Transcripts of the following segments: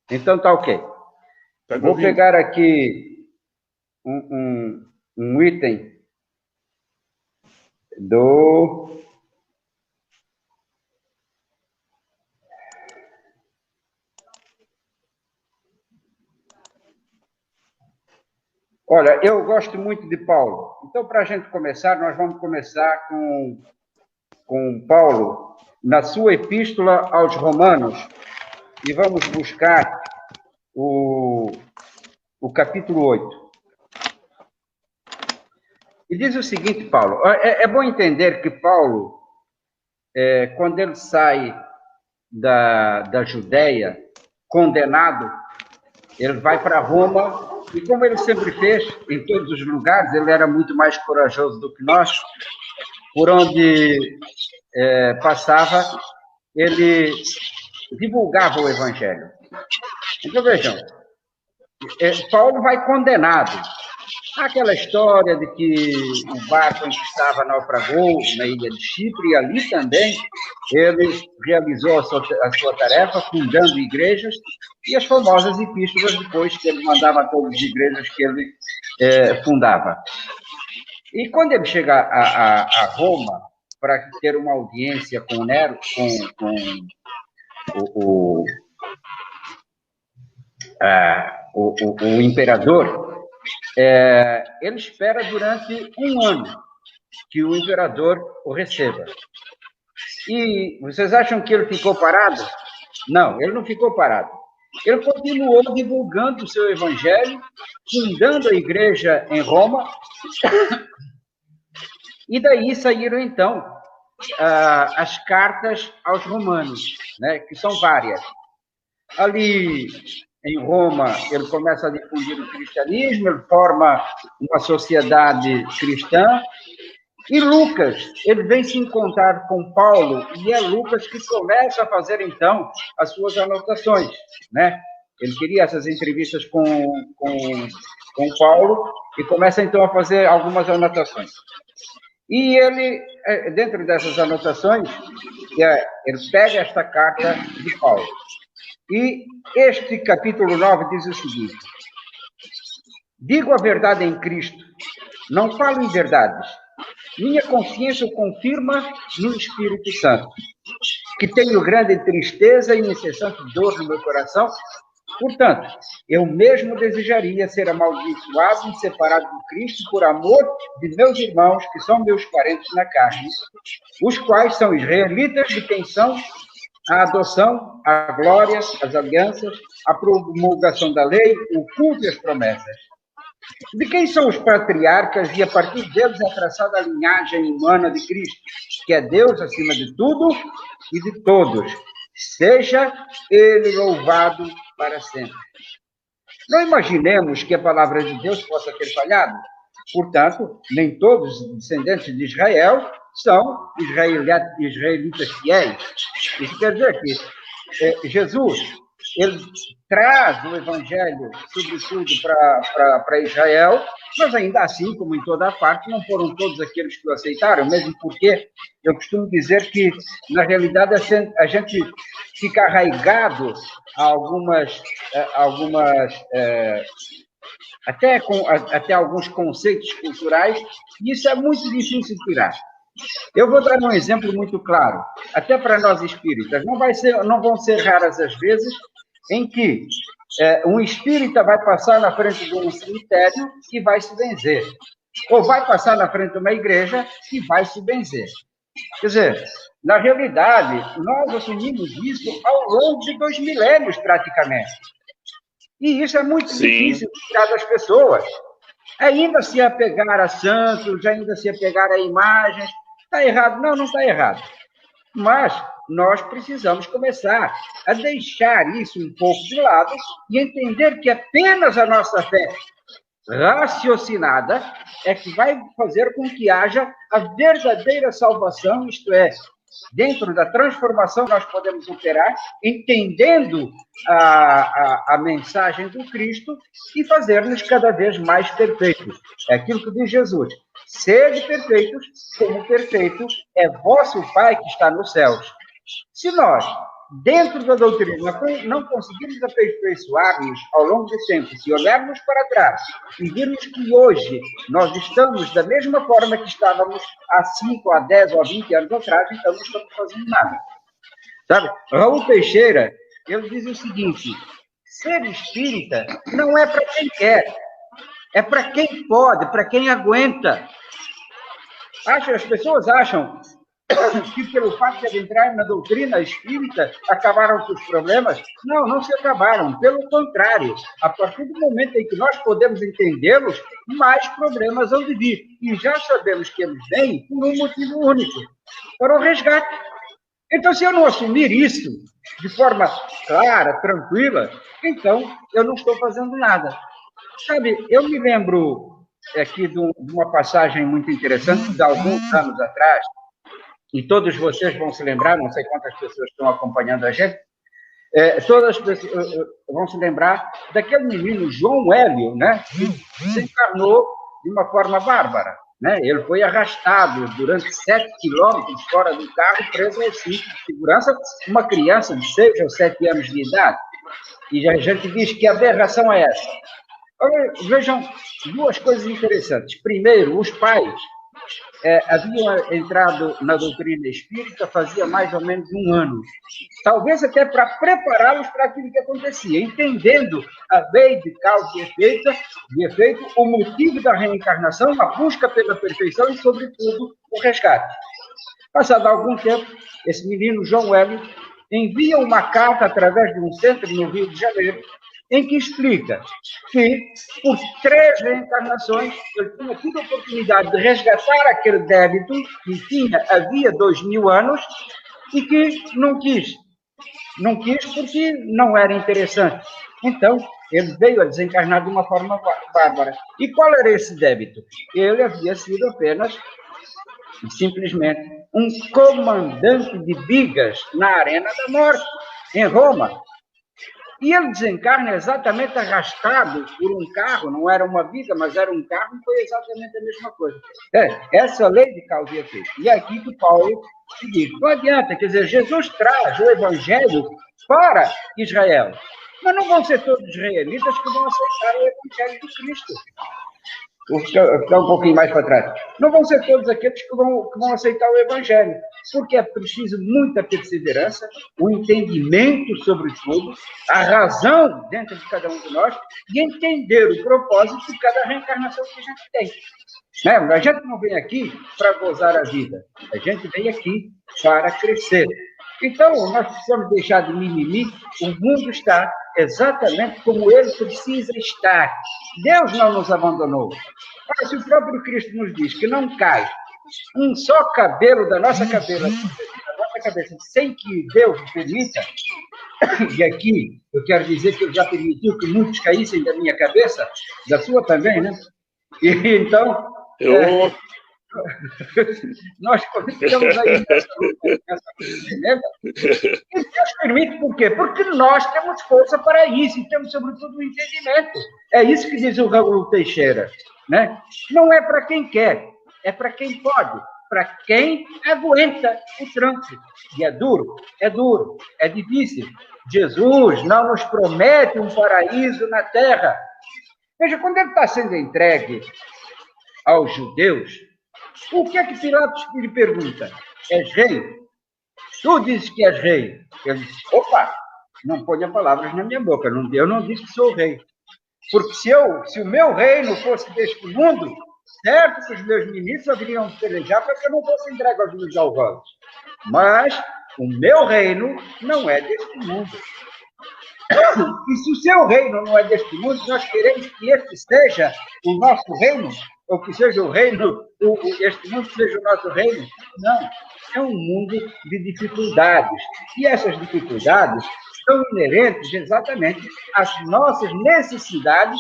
Então tá ok. Vou pegar aqui um item do... Olha, eu gosto muito de Paulo. Então, para a gente começar, nós vamos começar com Paulo, na sua epístola aos Romanos, e vamos buscar o capítulo 8. E diz o seguinte, Paulo, é bom entender que Paulo, quando ele sai da Judéia, condenado, ele vai para Roma, e como ele sempre fez, em todos os lugares, ele era muito mais corajoso do que nós, por onde passava, ele divulgava o Evangelho. Então, vejam, Paulo vai condenado. Aquela história de que o barco em que estava naufragou na ilha de Chipre, e ali também ele realizou a sua tarefa, fundando igrejas, e as famosas epístolas depois que ele mandava a todas as igrejas que ele fundava. E quando ele chega a Roma para ter uma audiência com Nero, com o imperador, ele espera durante um ano que o imperador o receba. E vocês acham que ele ficou parado? Não, ele não ficou parado. Ele continuou divulgando o seu evangelho, fundando a igreja em Roma, e daí saíram, então, as cartas aos romanos, né, que são várias. Ali em Roma, ele começa a difundir o cristianismo, ele forma uma sociedade cristã, e Lucas, ele vem se encontrar com Paulo, e é Lucas que começa a fazer, então, as suas anotações, né? Ele queria essas entrevistas com Paulo, e começa, então, a fazer algumas anotações. E ele, dentro dessas anotações, ele pega esta carta de Paulo. E este capítulo 9 diz o seguinte: digo a verdade em Cristo, não falo em verdades. Minha consciência o confirma no Espírito Santo, que tenho grande tristeza e incessante dor no meu coração. Portanto, eu mesmo desejaria ser amaldiçoado e separado de Cristo por amor de meus irmãos, que são meus parentes na carne, os quais são israelitas, de quem são a adoção, a glória, as alianças, a promulgação da lei, o culto e as promessas. De quem são os patriarcas, e a partir deles é traçada a linhagem humana de Cristo, que é Deus acima de tudo e de todos. Seja ele louvado para sempre. Não imaginemos que a palavra de Deus possa ter falhado. Portanto, nem todos os descendentes de Israel são israelitas fiéis. Isso quer dizer que Jesus, ele traz o evangelho, sobretudo, para Israel, mas ainda assim, como em toda a parte, não foram todos aqueles que o aceitaram, mesmo porque eu costumo dizer que, na realidade, a gente fica arraigado a algumas até alguns conceitos culturais, e isso é muito difícil de tirar. Eu vou dar um exemplo muito claro, até para nós espíritas. Não vão ser raras as vezes em que um espírita vai passar na frente de um cemitério e vai se benzer, ou vai passar na frente de uma igreja e vai se benzer. Quer dizer, na realidade, nós assumimos isso ao longo de 2 milênios, praticamente. E isso é muito difícil de tirar das pessoas. Ainda se apegar a santos, ainda se apegar a imagens. Está errado? Não está errado. Mas nós precisamos começar a deixar isso um pouco de lado e entender que apenas a nossa fé raciocinada é que vai fazer com que haja a verdadeira salvação, isto é, dentro da transformação nós podemos operar, entendendo a mensagem do Cristo e fazer-nos cada vez mais perfeitos. É aquilo que diz Jesus: sede perfeitos, como perfeito é vosso Pai que está nos céus. Se nós dentro da doutrina, não conseguimos aperfeiçoar-nos ao longo do tempo, se olharmos para trás e virmos que hoje nós estamos da mesma forma que estávamos há 5, há 10 ou 20 anos atrás, então não estamos fazendo nada. Sabe? Raul Teixeira, ele diz o seguinte: ser espírita não é para quem quer, é para quem pode, para quem aguenta. As pessoas acham que pelo fato de entrar na doutrina espírita acabaram com os problemas. Não, não se acabaram. Pelo contrário, a partir do momento em que nós podemos entendê-los, mais problemas vão vir. E já sabemos que eles vêm por um motivo único, para o resgate. Então, se eu não assumir isso de forma clara, tranquila, então eu não estou fazendo nada. Sabe, eu me lembro aqui de uma passagem muito interessante de alguns anos atrás, e todos vocês vão se lembrar, não sei quantas pessoas estão acompanhando a gente, todas as pessoas vão se lembrar daquele menino João Hélio, né, que se encarnou de uma forma bárbara. Né? Ele foi arrastado durante 7 quilômetros fora do carro, preso ao cinto de segurança, uma criança de 6 ou 7 anos de idade. E a gente diz que aberração é essa. Olha, vejam duas coisas interessantes. Primeiro, os pais haviam entrado na doutrina espírita fazia mais ou menos um ano. Talvez até para prepará-los para aquilo que acontecia, entendendo a lei de causa e efeito, o motivo da reencarnação, a busca pela perfeição e, sobretudo, o resgate. Passado algum tempo, esse menino, João Hélio, envia uma carta através de um centro no Rio de Janeiro, em que explica que, por 3 reencarnações, ele tinha tido a oportunidade de resgatar aquele débito que havia 2000 anos e que não quis. Não quis porque não era interessante. Então, ele veio a desencarnar de uma forma bárbara. E qual era esse débito? Ele havia sido apenas, simplesmente, um comandante de bigas na Arena da Morte, em Roma. E ele desencarna exatamente arrastado por um carro, não era uma viga, mas era um carro, e foi exatamente a mesma coisa. Essa lei de causa e efeito. E é aqui que Paulo se diz, não adianta, quer dizer, Jesus traz o evangelho para Israel, mas não vão ser todos os israelitas que vão aceitar o evangelho de Cristo. Vou ficar um pouquinho mais para trás. Não vão ser todos aqueles que vão aceitar o Evangelho, porque é preciso muita perseverança, o entendimento sobre tudo, a razão dentro de cada um de nós e entender o propósito de cada reencarnação que a gente tem. Né? A gente não vem aqui para gozar a vida, a gente vem aqui para crescer. Então, nós precisamos deixar de mimimi, o mundo está exatamente como ele precisa estar. Deus não nos abandonou. Olha, se o próprio Cristo nos diz que não cai um só cabelo da nossa cabeça sem que Deus permita, e aqui eu quero dizer que ele já permitiu que muitos caíssem da minha cabeça, da sua também, né? E então... nós estamos aí nessa e Deus permite por quê? Porque nós temos força para isso e temos sobretudo o entendimento. É isso que diz o Raul Teixeira, né? Não é para quem quer, é para quem pode, para quem aguenta o trânsito. E é duro, é difícil. Jesus não nos promete um paraíso na terra. Veja, quando ele está sendo entregue aos judeus, o que é que Pilatos lhe pergunta? És rei? Tu dizes que és rei. Ele diz, opa, não ponha palavras na minha boca, eu não disse que sou rei. Porque se o meu reino fosse deste mundo, certo que os meus ministros haveriam de pelejar para que eu não fosse entregue aos meus algozes. Mas o meu reino não é deste mundo. E se o seu reino não é deste mundo, nós queremos que este seja o nosso reino, ou que seja o reino, este mundo seja o nosso reino. Não, é um mundo de dificuldades. E essas dificuldades são inerentes exatamente às nossas necessidades,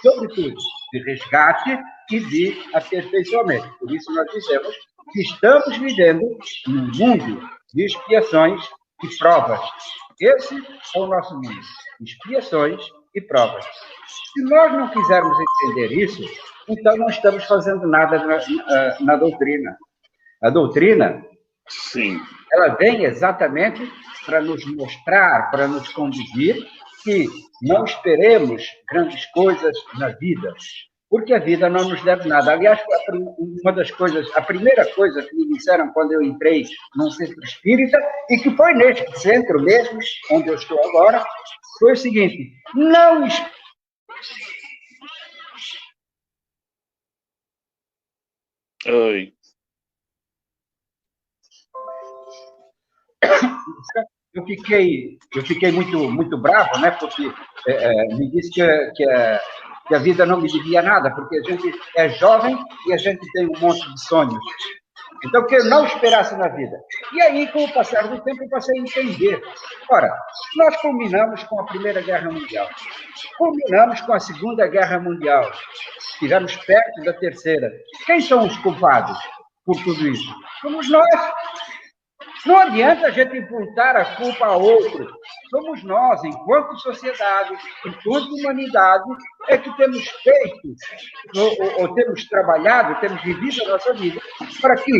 sobretudo de resgate e de aperfeiçoamento. Por isso nós dizemos que estamos vivendo num mundo de expiações e provas. Esse é o nosso mundo, expiações e provas. Se nós não quisermos entender isso, então não estamos fazendo nada na doutrina. A doutrina Sim. Ela vem exatamente para nos mostrar, para nos conduzir que não esperemos grandes coisas na vida, porque a vida não nos deve nada. Aliás, uma das coisas, a primeira coisa que me disseram quando eu entrei num centro espírita, e que foi neste centro mesmo, onde eu estou agora, foi o seguinte: não Oi. Eu fiquei muito bravo, né? Porque me disse que a vida não me devia nada, porque a gente é jovem e a gente tem um monte de sonhos. Então, que eu não esperasse na vida. E aí, com o passar do tempo, eu passei a entender. Ora, nós culminamos com a Primeira Guerra Mundial. Culminamos com a Segunda Guerra Mundial. Estivemos perto da Terceira. Quem são os culpados por tudo isso? Somos nós. Não adianta a gente imputar a culpa a outro. Somos nós, enquanto sociedade, enquanto humanidade, é que temos feito, ou temos trabalhado, temos vivido a nossa vida, para que,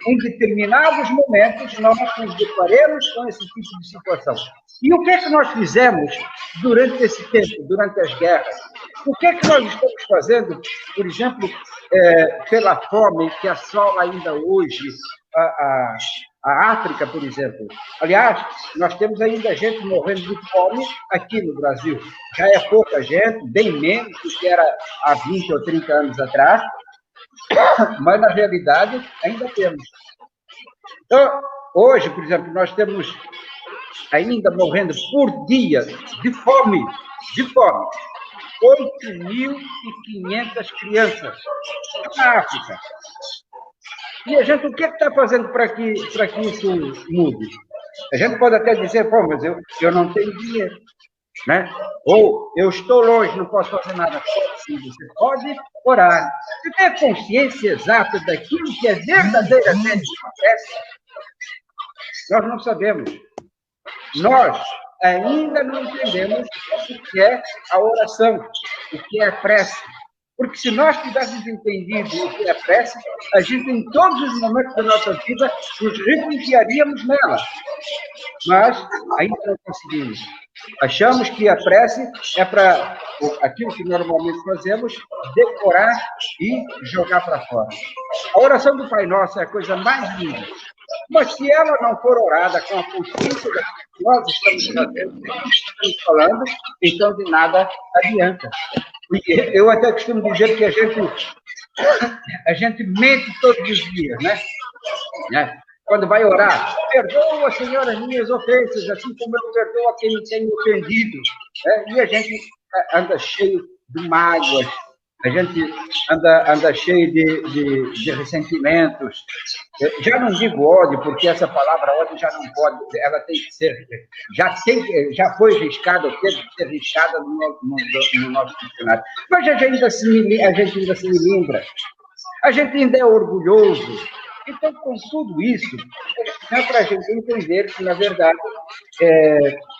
em determinados momentos, nós nos deparemos com esse tipo de situação. E o que é que nós fizemos durante esse tempo, durante as guerras? O que é que nós estamos fazendo, por exemplo, pela fome que assola ainda hoje a África, por exemplo. Aliás, nós temos ainda gente morrendo de fome aqui no Brasil. Já é pouca gente, bem menos do que era há 20 ou 30 anos atrás, mas, na realidade, ainda temos. Então, hoje, por exemplo, nós temos ainda morrendo por dia de fome, 8.500 crianças na África. E a gente, o que está fazendo para que isso mude? A gente pode até dizer, pô, mas eu não tenho dinheiro, né? Ou eu estou longe, não posso fazer nada. Sim, você pode orar. Você tem a consciência exata daquilo que é verdadeiramente acontece? Nós não sabemos. Nós ainda não entendemos o que é a oração, o que é a prece. Porque se nós tivéssemos entendido o que é a prece, a gente, em todos os momentos da nossa vida, nos refugiaríamos nela. Mas ainda não conseguimos. Achamos que a prece é para aquilo que normalmente fazemos, decorar e jogar para fora. A oração do Pai Nosso é a coisa mais linda. Mas se ela não for orada com a consciência da que nós estamos fazendo, estamos falando, então de nada adianta. Eu até costumo dizer que a gente mente todos os dias, né? Quando vai orar, perdoa, Senhor, as minhas ofensas, assim como eu perdoo a quem me tem ofendido. E a gente anda cheio de mágoas, a gente anda cheio de ressentimentos. Já não digo ódio, porque essa palavra ódio já não pode, ela tem que ser, já foi riscada, teve que ser riscada no nosso dicionário. Mas a gente ainda se lembra, a gente ainda é orgulhoso. Então, com tudo isso, é para a gente entender que, na verdade,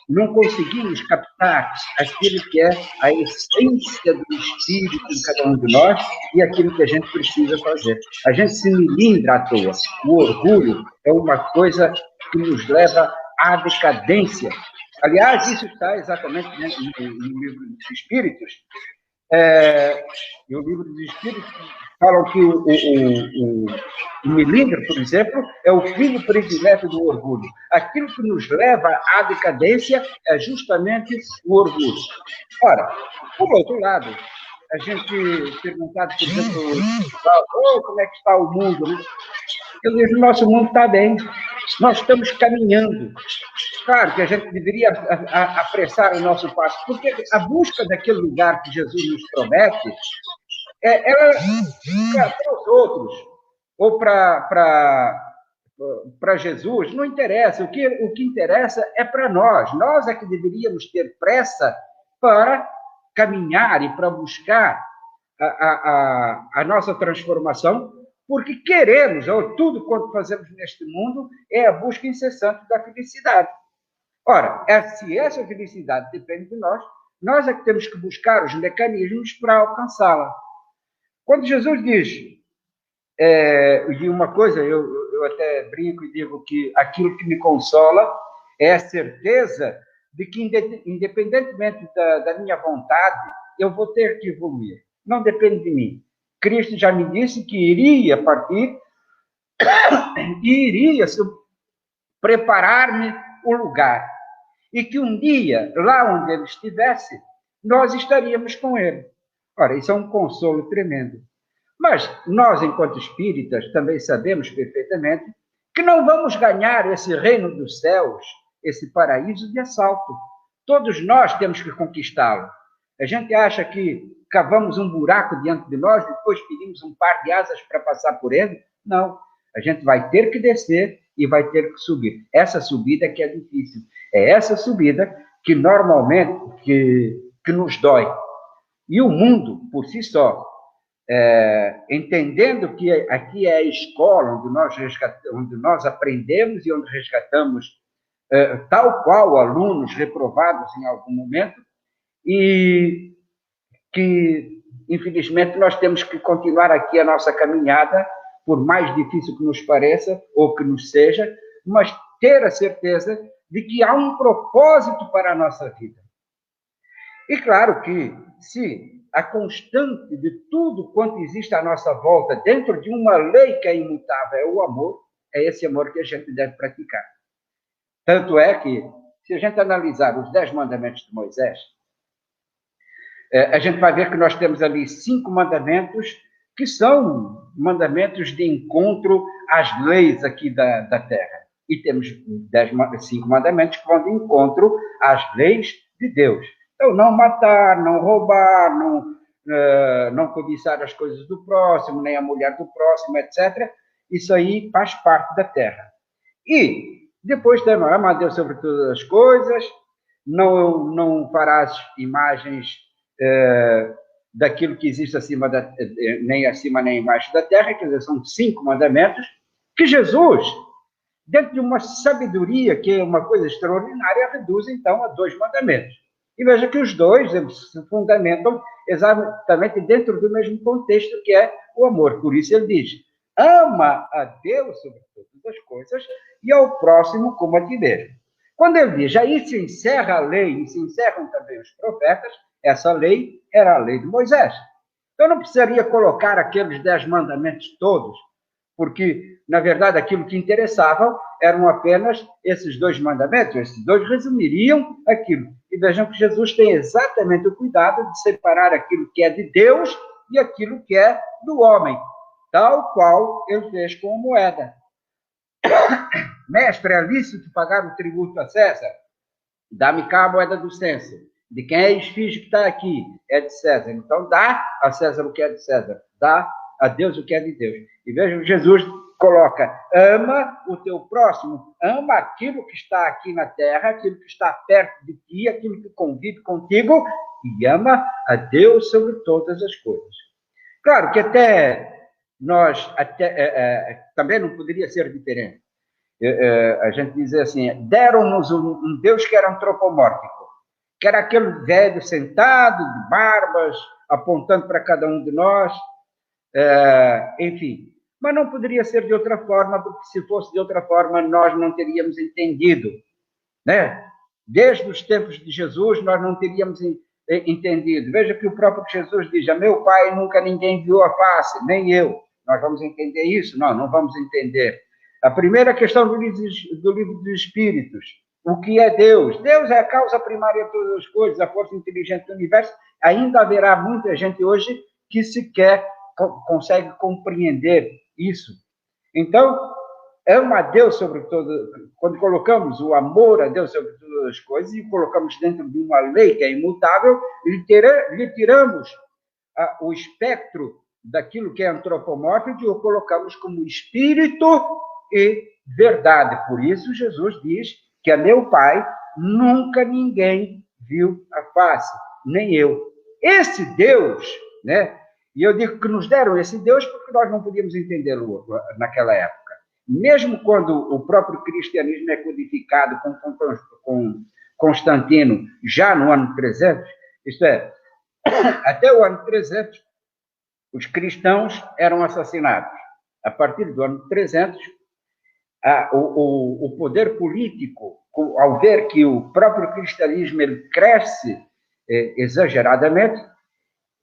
não conseguimos captar aquilo que é a essência do espírito em cada um de nós e aquilo que a gente precisa fazer. A gente se melindra à toa. O orgulho é uma coisa que nos leva à decadência. Aliás, isso está exatamente no livro dos Espíritos. E o livro dos Espíritos falam que o melindre, por exemplo, é o filho predileto do orgulho. Aquilo que nos leva à decadência é justamente o orgulho. Ora, por outro lado, a gente perguntado, por exemplo, como é que está o mundo? Eu digo, o nosso mundo está bem, nós estamos caminhando. Claro que a gente deveria apressar o nosso passo, porque a busca daquele lugar que Jesus nos promete, ela para os outros, ou para Jesus, não interessa. O que interessa é para nós. Nós é que deveríamos ter pressa para caminhar e para buscar a nossa transformação, porque queremos, ou tudo quanto fazemos neste mundo, é a busca incessante da felicidade. Ora, se essa felicidade depende de nós é que temos que buscar os mecanismos para alcançá-la. Quando Jesus diz, e uma coisa, eu eu até brinco e digo que aquilo que me consola é a certeza de que, independentemente da minha vontade, eu vou ter que evoluir. Não depende de mim. Cristo já me disse que iria partir e iria preparar-me o lugar. E que um dia, lá onde ele estivesse, nós estaríamos com ele. Ora, isso é um consolo tremendo. Mas nós, enquanto espíritas, também sabemos perfeitamente que não vamos ganhar esse reino dos céus, esse paraíso de assalto. Todos nós temos que conquistá-lo. A gente acha que cavamos um buraco diante de nós e depois pedimos um par de asas para passar por ele. Não. A gente vai ter que descer e vai ter que subir. Essa subida que é difícil. É essa subida que normalmente que nos dói. E o mundo, por si só, entendendo que aqui é a escola onde nós aprendemos e onde resgatamos, tal qual alunos reprovados em algum momento, e que, infelizmente, nós temos que continuar aqui a nossa caminhada, por mais difícil que nos pareça, ou que nos seja, mas ter a certeza de que há um propósito para a nossa vida. E claro que, se a constante de tudo quanto existe à nossa volta, dentro de uma lei que é imutável, é o amor, é esse amor que a gente deve praticar. Tanto é que, se a gente analisar os 10 mandamentos de Moisés, a gente vai ver que nós temos ali 5 mandamentos que são mandamentos de encontro às leis aqui da Terra. E temos 5 mandamentos que vão de encontro às leis de Deus. Então, não matar, não roubar, não cobiçar as coisas do próximo, nem a mulher do próximo, etc. Isso aí faz parte da Terra. E depois temos, ama a Deus sobre todas as coisas, não farás imagens daquilo que existe acima nem acima nem embaixo da terra, quer dizer, são 5 mandamentos que Jesus, dentro de uma sabedoria que é uma coisa extraordinária, reduz então a 2 mandamentos. E veja que os 2 se fundamentam exatamente dentro do mesmo contexto que é o amor. Por isso ele diz: ama a Deus sobre todas as coisas e ao próximo como a ti mesmo. Quando ele diz, aí se encerra a lei e se encerram também os profetas, essa lei era a lei de Moisés. Eu não precisaria colocar aqueles 10 mandamentos todos, porque, na verdade, aquilo que interessava eram apenas esses 2 mandamentos. Esses 2 resumiriam aquilo. E vejam que Jesus tem exatamente o cuidado de separar aquilo que é de Deus e aquilo que é do homem, tal qual ele fez com a moeda. Mestre, é lícito pagar o tributo a César? Dá-me cá a moeda do censo. De quem é a esfinge que está aqui? É de César. Então, dá a César o que é de César. Dá a Deus o que é de Deus. E vejam, Jesus coloca, ama o teu próximo, ama aquilo que está aqui na terra, aquilo que está perto de ti, aquilo que convive contigo, e ama a Deus sobre todas as coisas. Claro que nós também não poderia ser diferente. A gente diz assim, deram-nos um Deus que era antropomórfico, que era aquele velho sentado, de barbas, apontando para cada um de nós, enfim. Mas não poderia ser de outra forma, porque se fosse de outra forma, nós não teríamos entendido, né? Desde os tempos de Jesus, nós não teríamos entendido. Veja que o próprio Jesus diz, a meu Pai nunca ninguém viu a face, nem eu. Nós vamos entender isso? Não vamos entender. A primeira questão do livro dos Espíritos, o que é Deus? Deus é a causa primária de todas as coisas, a força inteligente do universo. Ainda haverá muita gente hoje que sequer consegue compreender isso. Então, ama a Deus sobre todo. Quando colocamos o amor a Deus sobre todas as coisas e colocamos dentro de uma lei que é imutável, lhe tiramos o espectro daquilo que é antropomórfico e o colocamos como espírito e verdade. Por isso, Jesus diz que a meu Pai nunca ninguém viu a face, nem eu. Esse Deus, né? E eu digo que nos deram esse Deus porque nós não podíamos entendê-lo naquela época. Mesmo quando o próprio cristianismo é codificado com Constantino já no ano 300, isto é, até o ano 300, os cristãos eram assassinados. A partir do ano 300, o poder político, ao ver que o próprio cristianismo ele cresce exageradamente,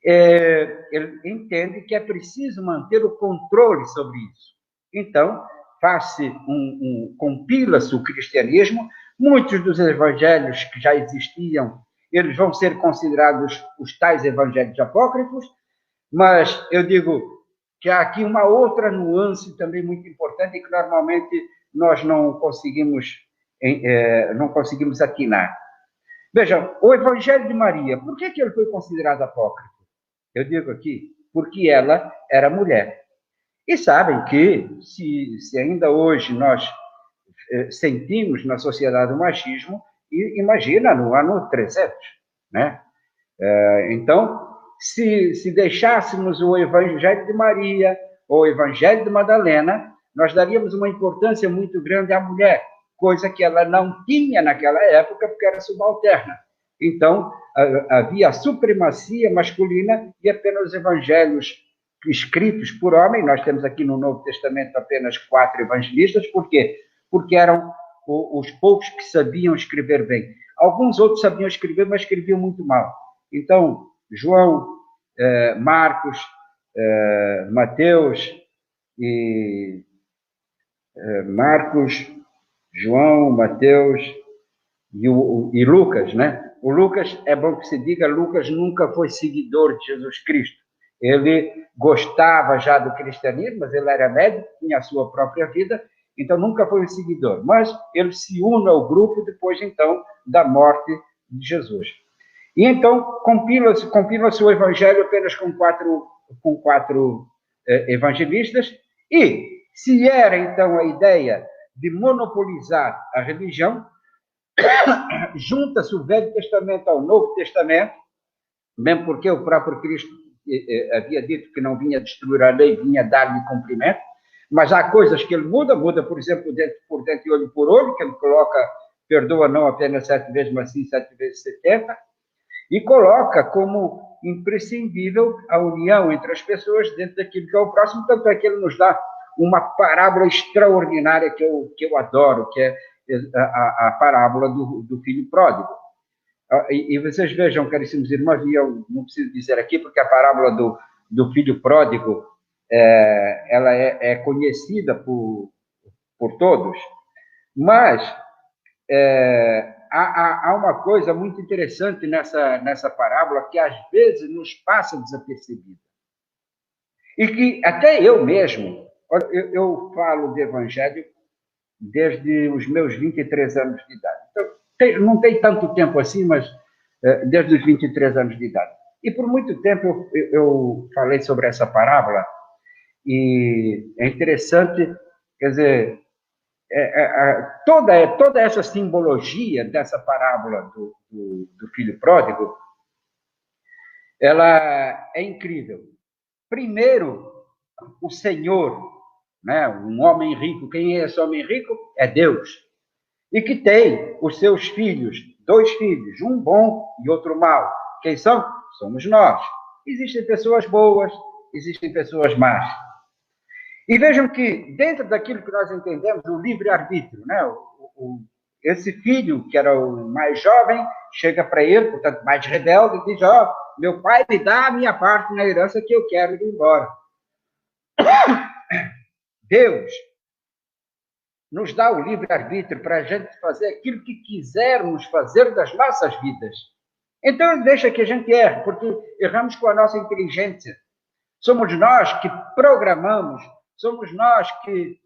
ele entende que é preciso manter o controle sobre isso. Então, compila-se o cristianismo, muitos dos evangelhos que já existiam, eles vão ser considerados os tais evangelhos apócrifos, mas eu digo que há aqui uma outra nuance também muito importante que normalmente nós não conseguimos atinar. Vejam, o Evangelho de Maria, por que ele foi considerado apócrifo? Eu digo aqui, porque ela era mulher. E sabem que, se ainda hoje nós sentimos na sociedade o machismo, imagina no ano 300, né? Então, se deixássemos o Evangelho de Maria ou o Evangelho de Madalena, nós daríamos uma importância muito grande à mulher, coisa que ela não tinha naquela época, porque era subalterna. Então, havia a supremacia masculina e apenas os evangelhos escritos por homem. Nós temos aqui no Novo Testamento apenas 4 evangelistas. Por quê? Porque eram os poucos que sabiam escrever bem. Alguns outros sabiam escrever, mas escreviam muito mal. Então, João, Marcos, Mateus e Marcos, João, Mateus e Lucas, né? O Lucas, é bom que se diga, Lucas nunca foi seguidor de Jesus Cristo. Ele gostava já do cristianismo, mas ele era médico, tinha a sua própria vida, então nunca foi um seguidor. Mas ele se une ao grupo depois, então, da morte de Jesus. E então compila-se o evangelho apenas com quatro evangelistas, e se era, então, a ideia de monopolizar a religião, junta-se o Velho Testamento ao Novo Testamento, mesmo porque o próprio Cristo havia dito que não vinha destruir a lei, vinha dar-lhe cumprimento, mas há coisas que ele muda, por exemplo, dente por dente e olho por olho, que ele coloca, perdoa não apenas 7 vezes, mas sim 7 vezes 70, e coloca como imprescindível a união entre as pessoas dentro daquilo que é o próximo, tanto é que ele nos dá uma parábola extraordinária que eu adoro, que é a parábola do filho pródigo. E vocês vejam, caríssimos irmãos, e eu não preciso dizer aqui, porque a parábola do filho pródigo ela é conhecida por todos, mas há uma coisa muito interessante nessa parábola que às vezes nos passa desapercebida. E que até eu mesmo, eu falo de evangelho desde os meus 23 anos de idade. Então, não tem tanto tempo assim, mas desde os 23 anos de idade. E por muito tempo eu falei sobre essa parábola, e é interessante, quer dizer, toda essa simbologia dessa parábola do filho pródigo, ela é incrível. Primeiro, o Senhor, né, um homem rico, quem é esse homem rico? É Deus. E que tem os seus filhos, 2 filhos, um bom e outro mau. Quem são? Somos nós. Existem pessoas boas, existem pessoas más. E vejam que, dentro daquilo que nós entendemos, o livre-arbítrio, né? Esse filho, que era o mais jovem, chega para ele, portanto, mais rebelde, e diz: meu pai me dá a minha parte na herança que eu quero ir embora. Deus nos dá o livre-arbítrio para a gente fazer aquilo que quisermos fazer das nossas vidas. Então, ele deixa que a gente erre, porque erramos com a nossa inteligência. Somos nós que programamos, somos nós que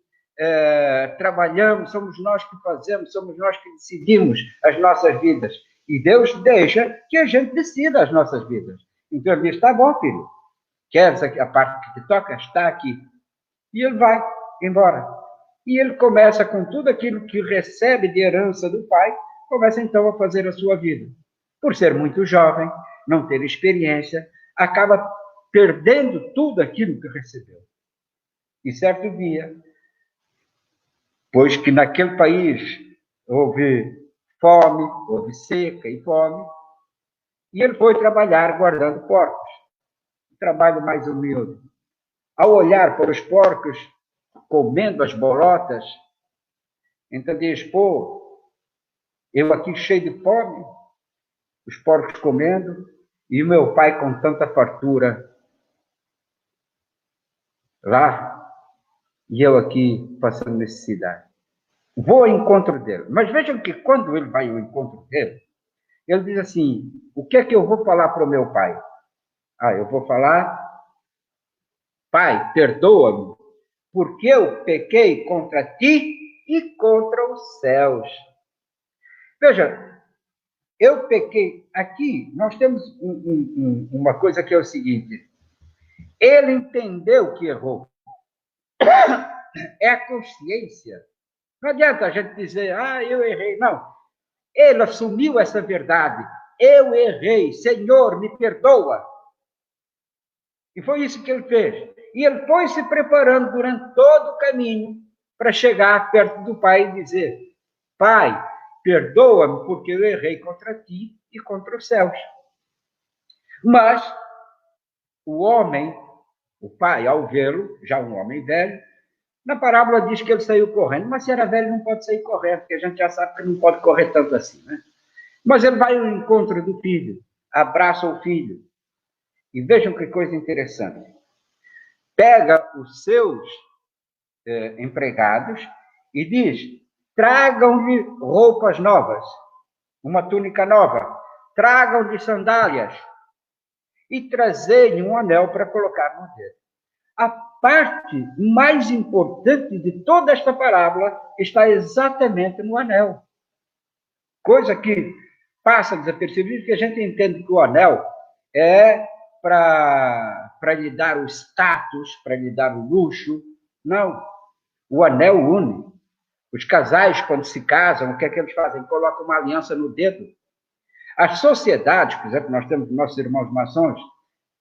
trabalhamos, somos nós que fazemos, somos nós que decidimos as nossas vidas. E Deus deixa que a gente decida as nossas vidas. Então, ele diz: tá bom, filho, queres a parte que te toca? Está aqui. E ele vai embora. E ele começa com tudo aquilo que recebe de herança do pai, começa então a fazer a sua vida. Por ser muito jovem, não ter experiência, acaba perdendo tudo aquilo que recebeu. E certo dia, pois que naquele país houve fome, houve seca e fome, e ele foi trabalhar guardando porcos. Um trabalho mais humilde. Ao olhar para os porcos comendo as bolotas, Então diz, pô, eu aqui cheio de fome, os porcos comendo, e o meu pai com tanta fartura lá, e eu aqui passando necessidade. Vou ao encontro dele. Mas vejam que quando ele vai ao encontro dele, ele diz assim, o que é que eu vou falar para o meu pai? Eu vou falar, pai, perdoa-me, porque eu pequei contra ti e contra os céus. Veja, eu pequei. Aqui nós temos uma coisa que é o seguinte, ele entendeu que errou. É a consciência. Não adianta a gente dizer, eu errei. Não. Ele assumiu essa verdade. Eu errei. Senhor, me perdoa. E foi isso que ele fez. E ele foi se preparando durante todo o caminho para chegar perto do pai e dizer, pai, perdoa-me porque eu errei contra ti e contra os céus. Mas o homem, o pai, ao vê-lo, já um homem velho, na parábola diz que ele saiu correndo, mas se era velho não pode sair correndo, porque a gente já sabe que não pode correr tanto assim, né? Mas ele vai ao encontro do filho, abraça o filho. E vejam que coisa interessante. Pega os seus empregados e diz, tragam-lhe roupas novas, uma túnica nova, tragam-lhe sandálias e trazei-lhe um anel para colocar no dedo. A parte mais importante de toda esta parábola está exatamente no anel. Coisa que passa desapercebida, que a gente entende que o anel é para lhe dar o status, para lhe dar o luxo. Não. O anel une. Os casais, quando se casam, o que é que eles fazem? Colocam uma aliança no dedo. As sociedades, por exemplo, nós temos nossos irmãos maçons,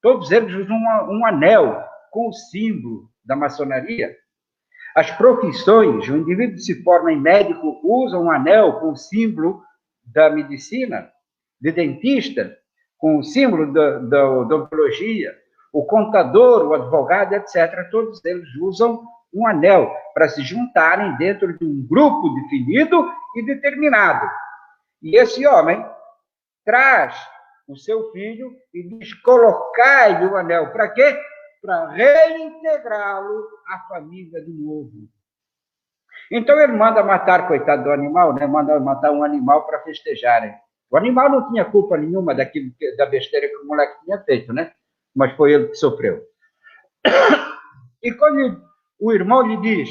todos eles usam um anel com o símbolo da maçonaria. As profissões, o indivíduo que se forma em médico usa um anel com o símbolo da medicina, de dentista, com o símbolo da odontologia, o contador, o advogado, etc. Todos eles usam um anel para se juntarem dentro de um grupo definido e determinado. E esse homem traz o seu filho e diz, colocai-lhe o anel. Para quê? Para reintegrá-lo à família de novo. Então ele manda matar, coitado do animal, né? Manda matar um animal para festejarem. O animal não tinha culpa nenhuma da besteira que o moleque tinha feito, né? Mas foi ele que sofreu. E quando o irmão lhe diz,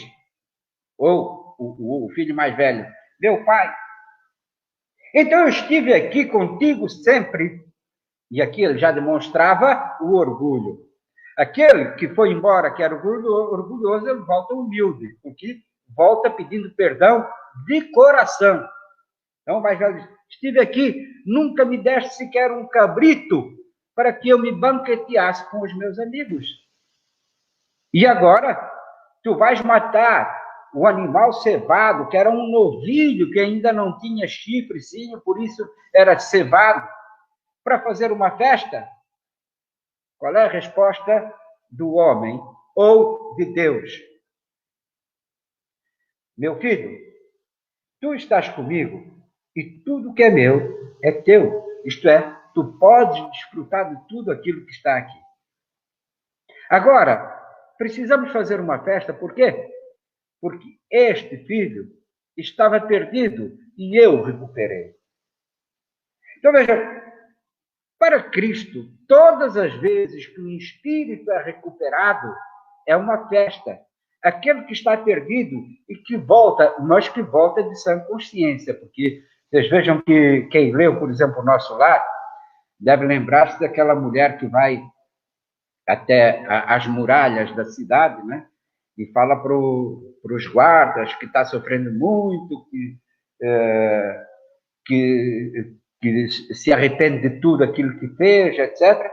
ou o filho mais velho, meu pai, então eu estive aqui contigo sempre. E aqui ele já demonstrava o orgulho. Aquele que foi embora, que era orgulhoso, ele volta humilde, porque volta pedindo perdão de coração. Então, mas velho, estive aqui, nunca me deste sequer um cabrito para que eu me banqueteasse com os meus amigos. E agora, tu vais matar o animal cevado, que era um novilho, que ainda não tinha chifrezinho, por isso era cevado, para fazer uma festa? Qual é a resposta do homem ou de Deus? Meu filho, tu estás comigo e tudo que é meu é teu. Isto é, tu podes desfrutar de tudo aquilo que está aqui. Agora, precisamos fazer uma festa, por quê? Porque este filho estava perdido e eu o recuperei. Então, veja, para Cristo, todas as vezes que o espírito é recuperado, é uma festa. Aquele que está perdido e que volta, mas que volta de sã consciência, porque vocês vejam que quem leu, por exemplo, o Nosso Lar, deve lembrar-se daquela mulher que vai até as muralhas da cidade, né? E fala para os guardas que está sofrendo muito, que se arrepende de tudo aquilo que fez, etc.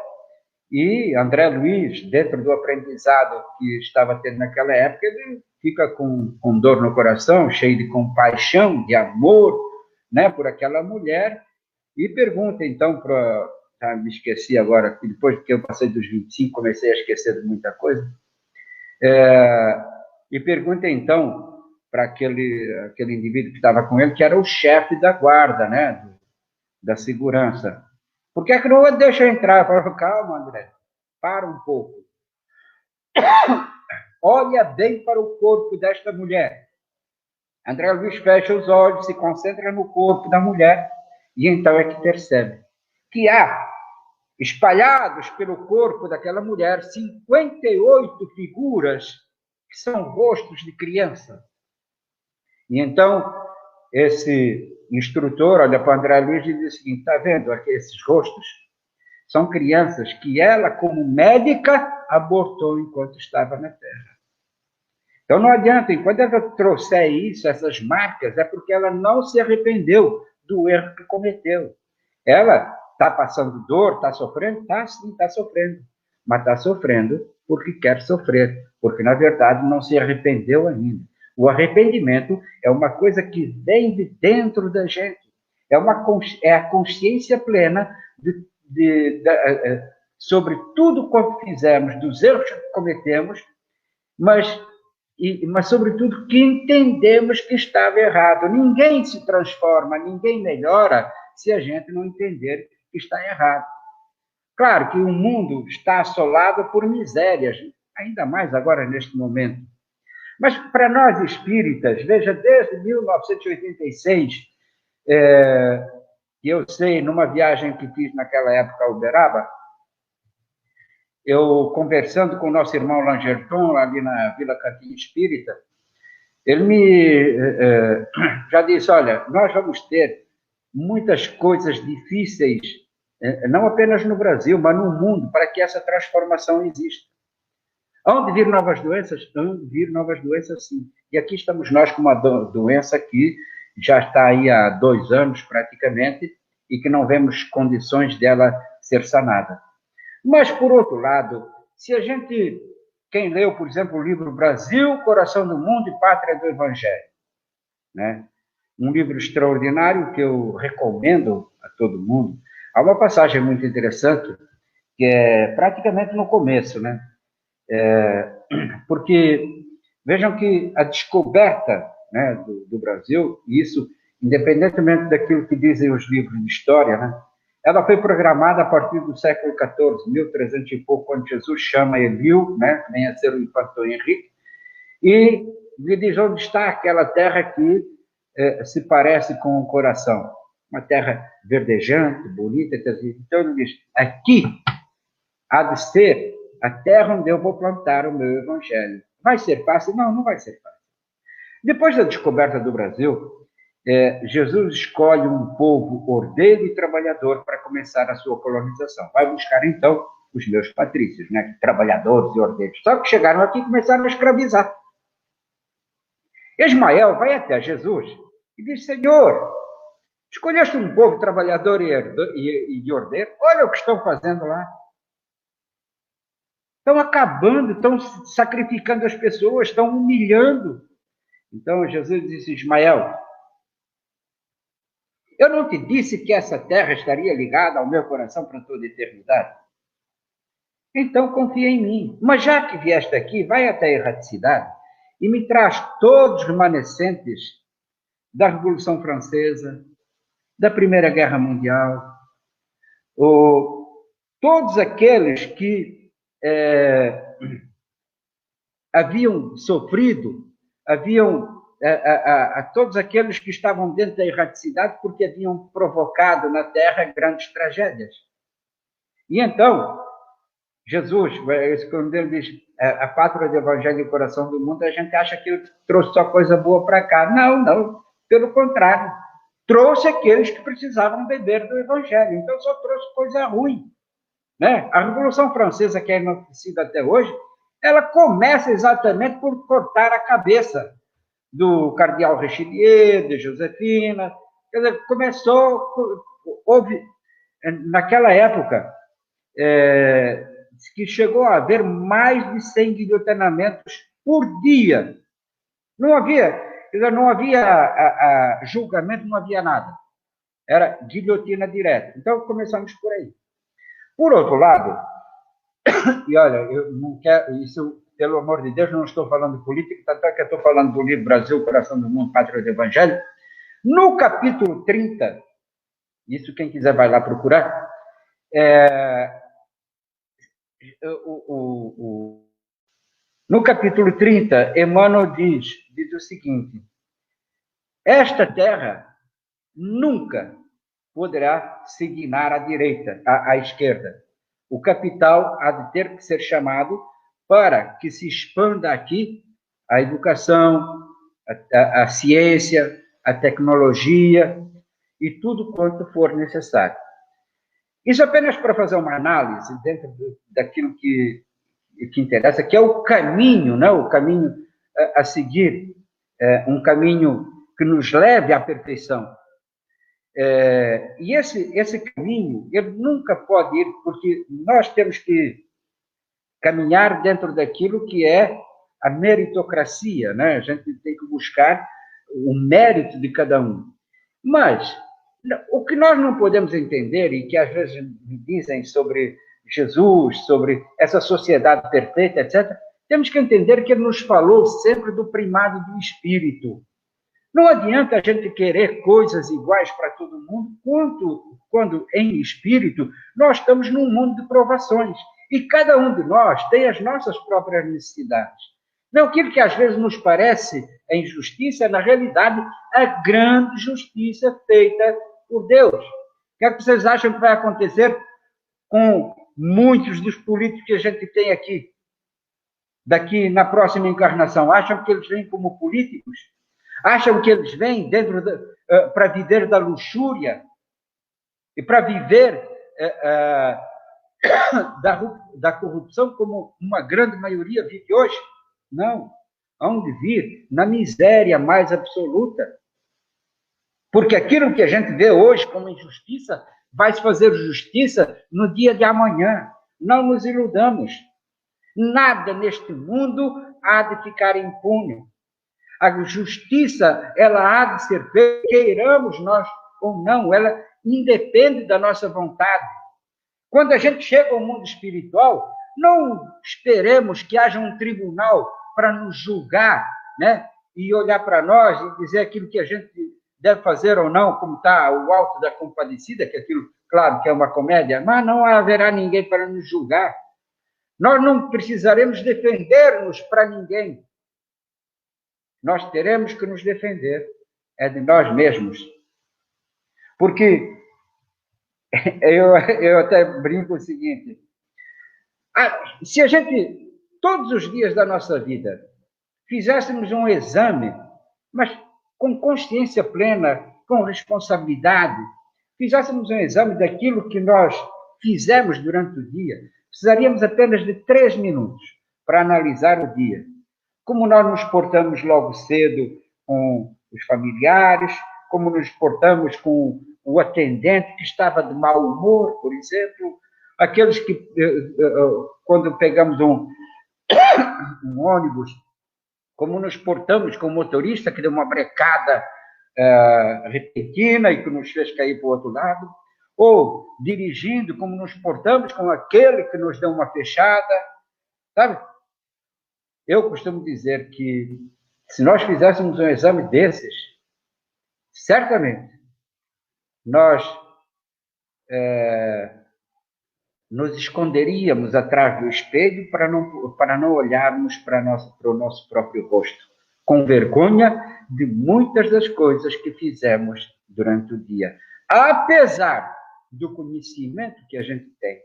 E André Luiz, dentro do aprendizado que estava tendo naquela época, ele fica com dor no coração, cheio de compaixão, de amor, né, por aquela mulher, e pergunta então para... me esqueci agora, depois que eu passei dos 25, comecei a esquecer de muita coisa, e pergunta então para aquele indivíduo que estava com ele, que era o chefe da guarda, né, da segurança. Por que é que não deixa entrar? Eu falo, calma, André, para um pouco. Olha bem para o corpo desta mulher. André Luiz fecha os olhos, se concentra no corpo da mulher, e então é que percebe que há, espalhados pelo corpo daquela mulher, 58 figuras que são rostos de criança. E então, esse instrutor olha para André Luiz e diz o seguinte, está vendo aqui esses rostos? São crianças que ela, como médica, abortou enquanto estava na Terra. Então, não adianta, enquanto ela trouxer isso, essas marcas, é porque ela não se arrependeu do erro que cometeu. Ela está passando dor, está sofrendo? Está sim, está sofrendo. Mas está sofrendo porque quer sofrer, porque, na verdade, não se arrependeu ainda. O arrependimento é uma coisa que vem de dentro da gente. É a consciência plena sobre tudo quanto fizemos, dos erros que cometemos, mas sobretudo que entendemos que estava errado. Ninguém se transforma, ninguém melhora se a gente não entender que está errado. Claro que o mundo está assolado por misérias, ainda mais agora neste momento. Mas para nós espíritas, veja, desde 1986, que eu sei, numa viagem que fiz naquela época a Uberaba, eu conversando com o nosso irmão Langerton, ali na Vila Cantinho Espírita, ele me já disse, olha, nós vamos ter muitas coisas difíceis, não apenas no Brasil, mas no mundo, para que essa transformação exista. Hão de vir novas doenças? Hão de vir novas doenças, sim. E aqui estamos nós com uma doença que já está aí há 2 anos, praticamente, e que não vemos condições dela ser sanada. Mas, por outro lado, se a gente... Quem leu, por exemplo, o livro Brasil, Coração do Mundo e Pátria do Evangelho, né? Um livro extraordinário que eu recomendo a todo mundo. Há uma passagem muito interessante, que é praticamente no começo, né? Porque vejam que a descoberta, né, do Brasil, e isso, independentemente daquilo que dizem os livros de história, né, ela foi programada a partir do século XIV, 1300 e pouco, quando Jesus chama Eliu, né, que vem a ser o infantor Henrique, e lhe diz onde está aquela terra que se parece com o coração. Uma terra verdejante, bonita, então ele diz, aqui há de ser a terra onde eu vou plantar o meu evangelho. Vai ser fácil? Não, não vai ser fácil. Depois da descoberta do Brasil, Jesus escolhe um povo ordeiro e trabalhador para começar a sua colonização. Vai buscar, então, os meus patrícios, né? Trabalhadores e ordeiros. Só que chegaram aqui e começaram a escravizar. Ismael vai até Jesus e diz, Senhor, escolheste um povo trabalhador e ordeiro? Olha o que estão fazendo lá. Estão acabando, estão sacrificando as pessoas, estão humilhando. Então Jesus disse, Ismael, eu não te disse que essa terra estaria ligada ao meu coração para toda a eternidade? Então confia em mim. Mas já que vieste aqui, vai até a erraticidade e me traz todos os remanescentes da Revolução Francesa, da Primeira Guerra Mundial, todos aqueles que haviam sofrido, todos aqueles que estavam dentro da erraticidade porque haviam provocado na Terra grandes tragédias. E então, Jesus, quando ele diz a pátria do Evangelho e o coração do mundo, a gente acha que ele trouxe só coisa boa para cá. Não, não. Pelo contrário. Trouxe aqueles que precisavam beber do Evangelho. Então, só trouxe coisa ruim. Né? A Revolução Francesa, que é enaltecida até hoje, ela começa exatamente por cortar a cabeça do cardeal Richelieu, de Josefina. Quer dizer, houve, naquela época, que chegou a haver mais de 100 guilhotinamentos por dia. Não havia julgamento, não havia nada. Era guilhotina direta. Então, começamos por aí. Por outro lado, e olha, eu não quero, isso pelo amor de Deus, não estou falando de política, tanto é que eu estou falando do livro Brasil, Coração do Mundo, Pátria do Evangelho. No capítulo 30, isso quem quiser vai lá procurar, no capítulo 30, Emmanuel diz o seguinte: esta terra nunca poderá se guinar à direita, à esquerda. O capital há de ter que ser chamado para que se expanda aqui a educação, a ciência, a tecnologia e tudo quanto for necessário. Isso apenas para fazer uma análise dentro daquilo que interessa, que é o caminho, né? O caminho a seguir, um caminho que nos leve à perfeição. E esse caminho, ele nunca pode ir, porque nós temos que caminhar dentro daquilo que é a meritocracia, né? A gente tem que buscar o mérito de cada um. Mas o que nós não podemos entender, e que às vezes me dizem sobre Jesus, sobre essa sociedade perfeita, etc., temos que entender que ele nos falou sempre do primado do espírito. Não adianta a gente querer coisas iguais para todo mundo, quando em espírito nós estamos num mundo de provações. E cada um de nós tem as nossas próprias necessidades. Não aquilo que às vezes nos parece a injustiça, na realidade, a grande justiça feita por Deus. O que é que vocês acham que vai acontecer com muitos dos políticos que a gente tem aqui? Daqui na próxima encarnação, acham que eles vêm como políticos? Acham que eles vêm para viver da luxúria e para viver da corrupção como uma grande maioria vive hoje? Não. Hão de vir na miséria mais absoluta. Porque aquilo que a gente vê hoje como injustiça vai se fazer justiça no dia de amanhã. Não nos iludamos. Nada neste mundo há de ficar impune. A justiça, ela há de ser feita, queiramos nós ou não, ela independe da nossa vontade. Quando a gente chega ao mundo espiritual, não esperemos que haja um tribunal para nos julgar, né? E olhar para nós e dizer aquilo que a gente deve fazer ou não, como está o Alto da Compadecida, que aquilo, claro, que é uma comédia, mas não haverá ninguém para nos julgar. Nós não precisaremos defender-nos para ninguém. Nós teremos que nos defender, é de nós mesmos. Porque eu até brinco o seguinte, se a gente, todos os dias da nossa vida, fizéssemos um exame, mas com consciência plena, com responsabilidade, fizéssemos um exame daquilo que nós fizemos durante o dia, precisaríamos apenas de 3 minutos para analisar o dia. Como nós nos portamos logo cedo com os familiares, como nos portamos com o atendente que estava de mau humor, por exemplo, aqueles que, quando pegamos um ônibus, como nos portamos com o motorista que deu uma brecada repentina e que nos fez cair para o outro lado, ou dirigindo, como nos portamos com aquele que nos deu uma fechada, sabe? Eu costumo dizer que se nós fizéssemos um exame desses, certamente nós nos esconderíamos atrás do espelho para não olharmos para o nosso próprio rosto, com vergonha de muitas das coisas que fizemos durante o dia. Apesar do conhecimento que a gente tem,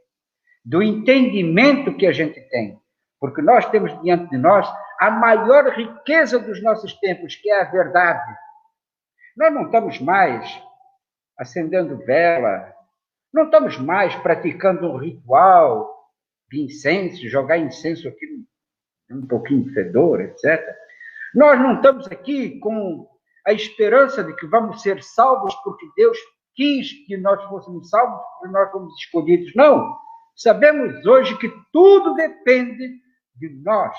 do entendimento que a gente tem, porque nós temos diante de nós a maior riqueza dos nossos tempos, que é a verdade. Nós não estamos mais acendendo vela, não estamos mais praticando um ritual de incenso, jogar incenso aqui um pouquinho de fedor, etc. Nós não estamos aqui com a esperança de que vamos ser salvos porque Deus quis que nós fôssemos salvos, porque nós fomos escolhidos. Não! Sabemos hoje que tudo depende de nós,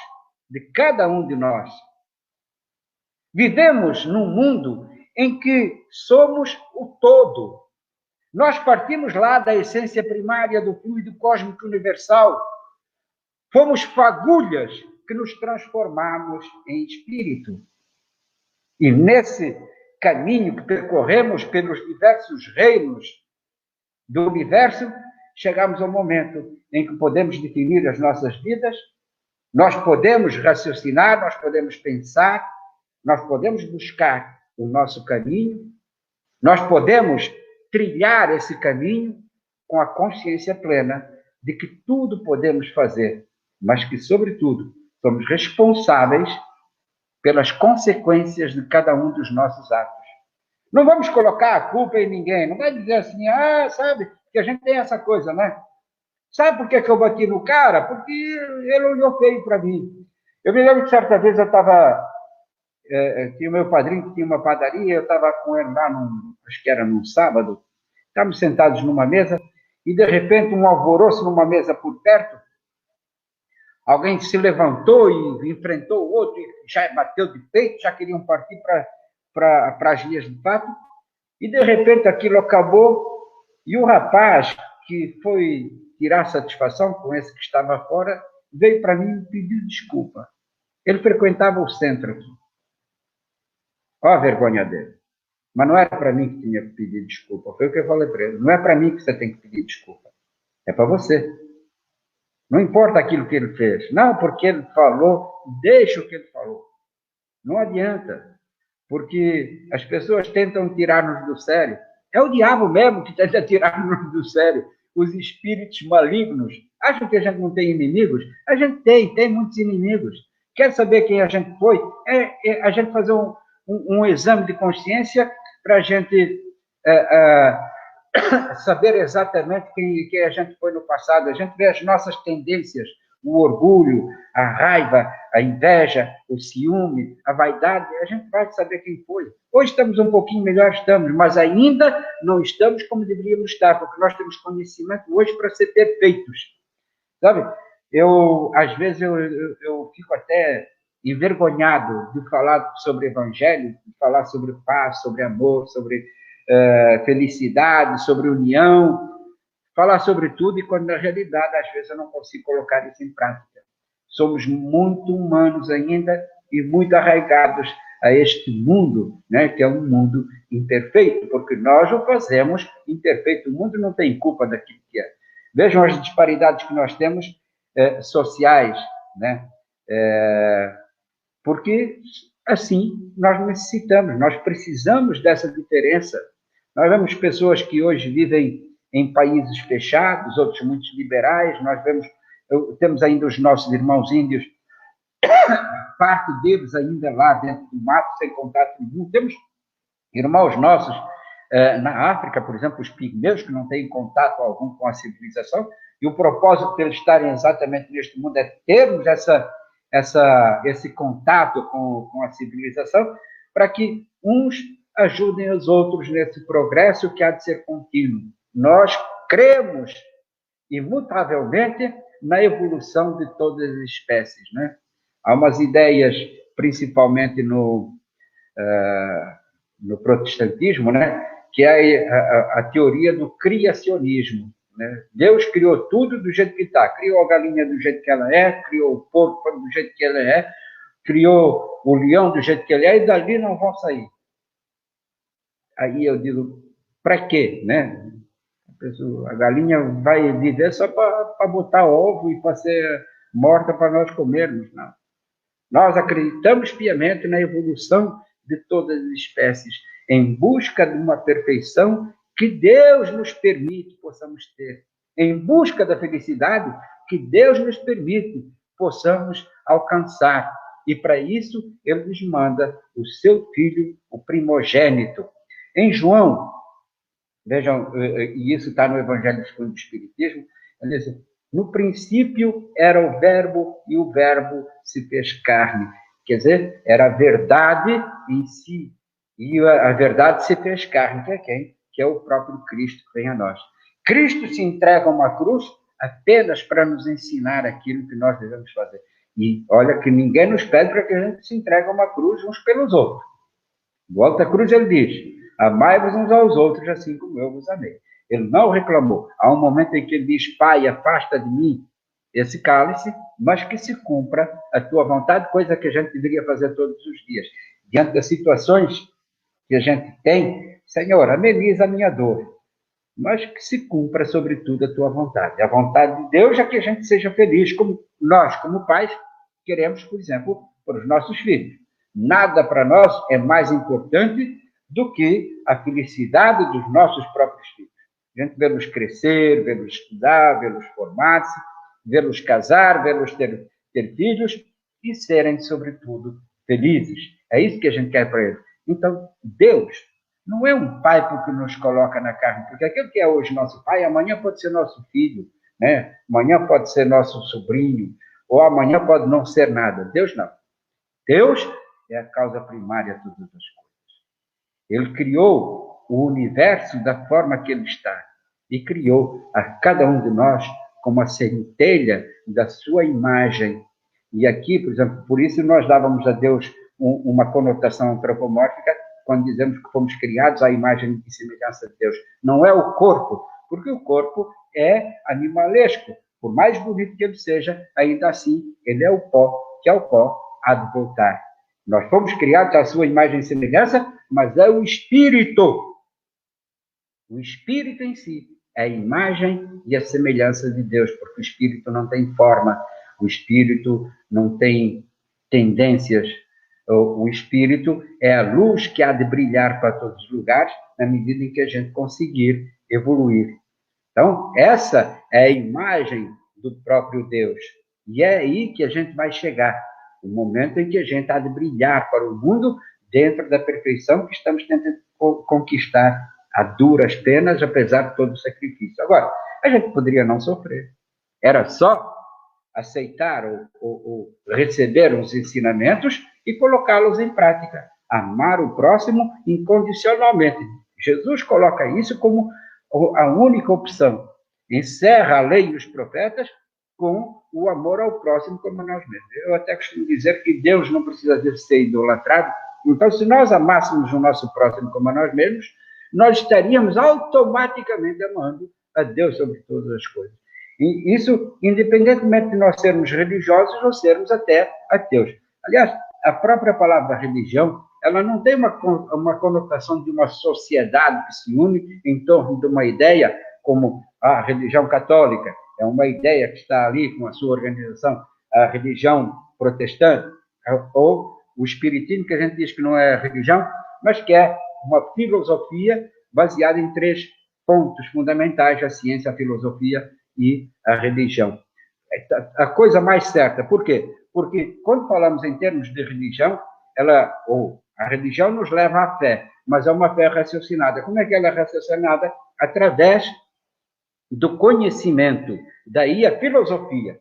de cada um de nós. Vivemos num mundo em que somos o todo. Nós partimos lá da essência primária do fluido cósmico universal. Fomos fagulhas que nos transformamos em espírito. E nesse caminho que percorremos pelos diversos reinos do universo, chegamos ao momento em que podemos definir as nossas vidas, nós podemos raciocinar, nós podemos pensar, nós podemos buscar o nosso caminho, nós podemos trilhar esse caminho com a consciência plena de que tudo podemos fazer, mas que, sobretudo, somos responsáveis pelas consequências de cada um dos nossos atos. Não vamos colocar a culpa em ninguém, não vai dizer assim, sabe, que a gente tem essa coisa, né? Sabe por que eu bati no cara? Porque ele olhou feio para mim. Eu me lembro que certa vez eu estava... tinha o meu padrinho que tinha uma padaria, eu estava com ele lá, acho que era num sábado, estávamos sentados numa mesa, e de repente um alvoroço numa mesa por perto, alguém se levantou e enfrentou o outro, e já bateu de peito, já queriam partir para as vias de fato, e de repente aquilo acabou, e o rapaz que foi tirar satisfação com esse que estava fora, veio para mim e pediu desculpa. Ele frequentava o centro aqui. Olha a vergonha dele. Mas não era para mim que tinha que pedir desculpa. Foi o que eu falei para ele. Não é para mim que você tem que pedir desculpa. É para você. Não importa aquilo que ele fez. Não, porque ele falou, deixa o que ele falou. Não adianta. Porque as pessoas tentam tirar-nos do sério. É o diabo mesmo que tenta tirar-nos do sério. Os espíritos malignos. Acham que a gente não tem inimigos? A gente tem muitos inimigos. Quer saber quem a gente foi? É a gente fazer um exame de consciência para a gente saber exatamente quem a gente foi no passado. A gente vê as nossas tendências, o orgulho, a raiva, a inveja, o ciúme, a vaidade. A gente vai saber quem foi. Hoje estamos um pouquinho melhor, mas ainda não estamos como deveríamos estar, porque nós temos conhecimento hoje para ser perfeitos. Sabe? Às vezes, eu fico até envergonhado de falar sobre evangelho, de falar sobre paz, sobre amor, sobre felicidade, sobre união, falar sobre tudo, e quando na realidade, às vezes, eu não consigo colocar isso em prática. Somos muito humanos ainda e muito arraigados a este mundo, né, que é um mundo imperfeito, porque nós o fazemos imperfeito. O mundo não tem culpa daquilo que é. Vejam as disparidades que nós temos sociais, né? Porque assim nós necessitamos, nós precisamos dessa diferença. Nós vemos pessoas que hoje vivem em países fechados, outros muito liberais, temos ainda os nossos irmãos índios, parte deles ainda lá dentro do mato, sem contato nenhum. Temos irmãos nossos na África, por exemplo, os pigmeus, que não têm contato algum com a civilização, e o propósito de eles estarem exatamente neste mundo é termos esse contato com a civilização, para que uns ajudem os outros nesse progresso que há de ser contínuo. Nós cremos imutavelmente na evolução de todas as espécies, né? Há umas ideias, principalmente no protestantismo, né? Que é a teoria do criacionismo, né? Deus criou tudo do jeito que está. Criou a galinha do jeito que ela é, criou o porco do jeito que ela é, criou o leão do jeito que ele é, e dali não vão sair. Aí eu digo, para quê, né? A galinha vai viver só para botar ovo e para ser morta para nós comermos, não. Nós acreditamos piamente na evolução de todas as espécies, em busca de uma perfeição que Deus nos permite possamos ter, em busca da felicidade que Deus nos permite possamos alcançar. E para isso, Ele nos manda o seu Filho, o primogênito. Em João, vejam, e isso está no Evangelho segundo o Espiritismo, ele diz, no princípio era o Verbo, e o Verbo se fez carne. Quer dizer, era a verdade em si. E a verdade se fez carne, que é quem? Que é o próprio Cristo que vem a nós. Cristo se entrega a uma cruz apenas para nos ensinar aquilo que nós devemos fazer. E olha que ninguém nos pede para que a gente se entregue a uma cruz uns pelos outros. Do alto da cruz ele diz, amai-vos uns aos outros, assim como eu vos amei. Ele não reclamou. Há um momento em que ele diz, Pai, afasta de mim esse cálice, mas que se cumpra a tua vontade, coisa que a gente deveria fazer todos os dias. Diante das situações que a gente tem, Senhor, ameniza a minha dor, mas que se cumpra, sobretudo, a tua vontade. A vontade de Deus é que a gente seja feliz, como nós, como pais, queremos, por exemplo, para os nossos filhos. Nada para nós é mais importante do que a felicidade dos nossos próprios filhos. A gente vê-los crescer, vê-los estudar, vê-los formar-se, vê-los casar, vê-los ter filhos e serem, sobretudo, felizes. É isso que a gente quer para eles. Então, Deus não é um pai porque nos coloca na carne, porque aquilo que é hoje nosso pai, amanhã pode ser nosso filho, né? Amanhã pode ser nosso sobrinho, ou amanhã pode não ser nada. Deus não. Deus é a causa primária de todas as coisas. Ele criou o universo da forma que ele está e criou a cada um de nós como a centelha da sua imagem. E aqui, por exemplo, por isso nós dávamos a Deus uma conotação antropomórfica quando dizemos que fomos criados à imagem e semelhança de Deus. Não é o corpo, porque o corpo é animalesco. Por mais bonito que ele seja, ainda assim, ele é o pó, que ao pó há de voltar. Nós fomos criados à sua imagem e semelhança, mas é o Espírito. O Espírito em si é a imagem e a semelhança de Deus, porque o Espírito não tem forma, o Espírito não tem tendências. O Espírito é a luz que há de brilhar para todos os lugares, na medida em que a gente conseguir evoluir. Então, essa é a imagem do próprio Deus. E é aí que a gente vai chegar, o momento em que a gente há de brilhar para o mundo dentro da perfeição que estamos tentando conquistar a duras penas, apesar de todo o sacrifício. Agora, a gente poderia não sofrer. Era só aceitar ou receber os ensinamentos e colocá-los em prática. Amar o próximo incondicionalmente. Jesus coloca isso como a única opção. Encerra a lei e os profetas com o amor ao próximo como a nós mesmos. Eu até costumo dizer que Deus não precisa de ser idolatrado. Então, se nós amássemos o nosso próximo como a nós mesmos, nós estaríamos automaticamente amando a Deus sobre todas as coisas. E isso, independentemente de nós sermos religiosos ou sermos até ateus. Aliás, a própria palavra religião, ela não tem uma conotação de uma sociedade que se une em torno de uma ideia, como a religião católica, é uma ideia que está ali com a sua organização, a religião protestante, ou o espiritismo, que a gente diz que não é religião, mas que é uma filosofia baseada em 3 pontos fundamentais: a ciência, a filosofia e a religião. A coisa mais certa. Por quê? Porque quando falamos em termos de religião, a religião nos leva à fé, mas é uma fé raciocinada. Como é que ela é raciocinada? Através do conhecimento. Daí a filosofia.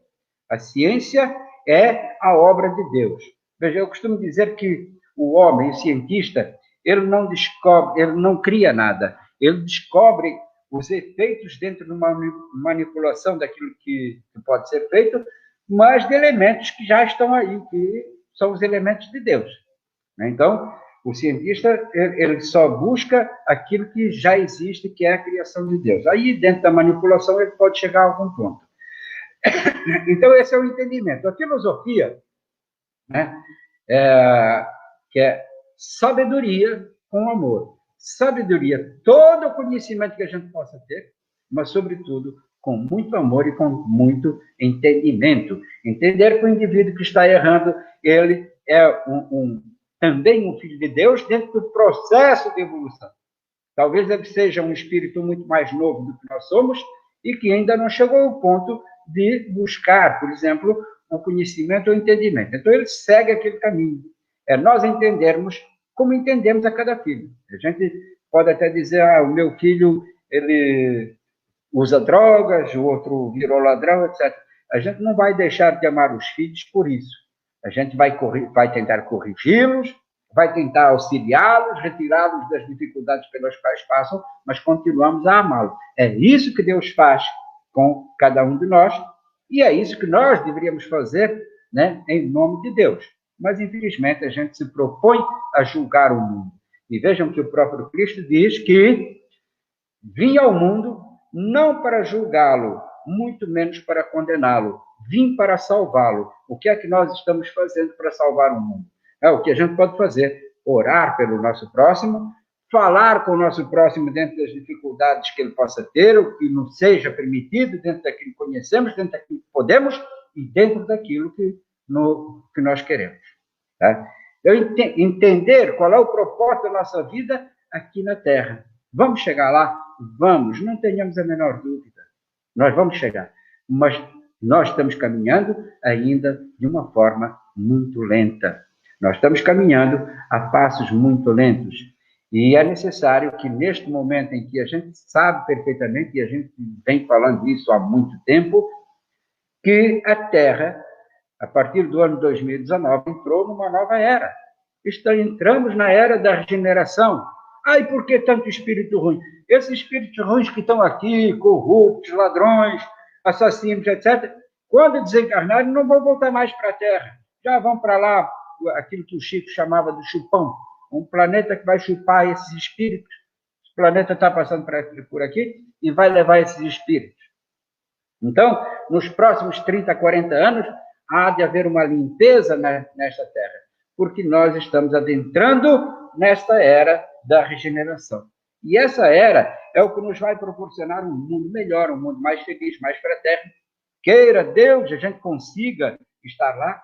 A ciência é a obra de Deus. Veja, eu costumo dizer que o homem, o cientista, ele não descobre, ele não cria nada. Ele descobre os efeitos dentro de uma manipulação daquilo que pode ser feito, mas de elementos que já estão aí, que são os elementos de Deus. Então, o cientista, ele só busca aquilo que já existe, que é a criação de Deus. Aí, dentro da manipulação, ele pode chegar a algum ponto. Então, esse é o entendimento. A filosofia, né, que é sabedoria com amor. Sabedoria, todo o conhecimento que a gente possa ter, mas, sobretudo, com muito amor e com muito entendimento. Entender que o indivíduo que está errando, ele é também um filho de Deus dentro do processo de evolução. Talvez ele seja um espírito muito mais novo do que nós somos e que ainda não chegou ao ponto de buscar, por exemplo, o conhecimento ou o entendimento. Então, ele segue aquele caminho. É nós entendermos como entendemos a cada filho. A gente pode até dizer, o meu filho, ele usa drogas, o outro virou ladrão, etc. A gente não vai deixar de amar os filhos por isso. A gente vai tentar corrigi-los, vai tentar auxiliá-los, retirá-los das dificuldades pelas quais passam, mas continuamos a amá-los. É isso que Deus faz com cada um de nós, e é isso que nós deveríamos fazer, né, em nome de Deus. Mas, infelizmente, a gente se propõe a julgar o mundo. E vejam que o próprio Cristo diz que vinha ao mundo não para julgá-lo, muito menos para condená-lo. vim para salvá-lo. O que é que nós estamos fazendo para salvar o mundo? O que a gente pode fazer? Orar pelo nosso próximo, falar com o nosso próximo dentro das dificuldades que ele possa ter, o que não seja permitido, dentro daquilo que conhecemos, dentro daquilo que podemos e dentro daquilo que nós queremos. Tá? Entender qual é o propósito da nossa vida aqui na Terra. Vamos chegar lá? Vamos, não tenhamos a menor dúvida. Nós vamos chegar. Mas nós estamos caminhando ainda de uma forma muito lenta. Nós estamos caminhando a passos muito lentos. E é necessário que, neste momento em que a gente sabe perfeitamente, e a gente vem falando isso há muito tempo, que a Terra, a partir do ano 2019, entrou numa nova era. Entramos na era da regeneração. E por que tanto espírito ruim? Esses espíritos ruins que estão aqui, corruptos, ladrões, assassinos, etc., quando desencarnarem, não vão voltar mais para a Terra. Já vão para lá, aquilo que o Chico chamava de chupão, um planeta que vai chupar esses espíritos. O planeta está passando por aqui e vai levar esses espíritos. Então, nos próximos 30, 40 anos, há de haver uma limpeza nesta Terra, porque nós estamos adentrando nesta era da regeneração. E essa era é o que nos vai proporcionar um mundo melhor, um mundo mais feliz, mais fraterno. Queira Deus, a gente consiga estar lá,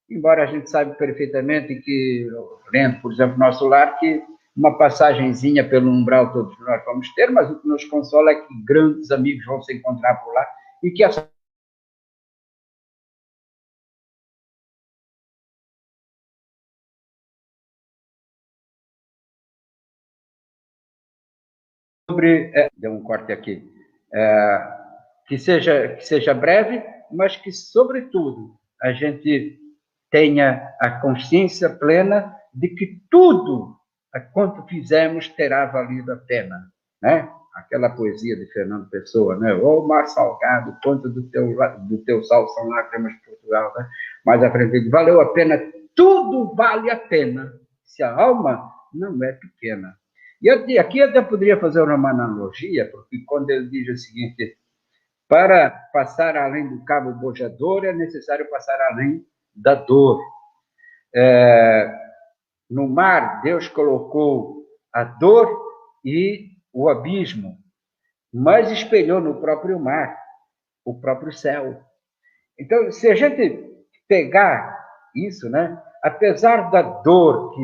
embora a gente saiba perfeitamente que, lendo, por exemplo, nosso lar, que uma passagenzinha pelo umbral todos nós vamos ter, mas o que nos consola é que grandes amigos vão se encontrar por lá e que essa deu um corte aqui, que seja breve, mas que, sobretudo, a gente tenha a consciência plena de que tudo quanto fizemos terá valido a pena, né? Aquela poesia de Fernando Pessoa, né? O mar salgado, quanto do teu sal são lágrimas de Portugal, né? Mais à frente, valeu a pena, tudo vale a pena, se a alma não é pequena. E aqui até poderia fazer uma analogia, porque quando ele diz o seguinte: para passar além do cabo bojador é necessário passar além da dor. No mar, Deus colocou a dor e o abismo, mas espelhou no próprio mar o próprio céu. Então, se a gente pegar isso, né, apesar da dor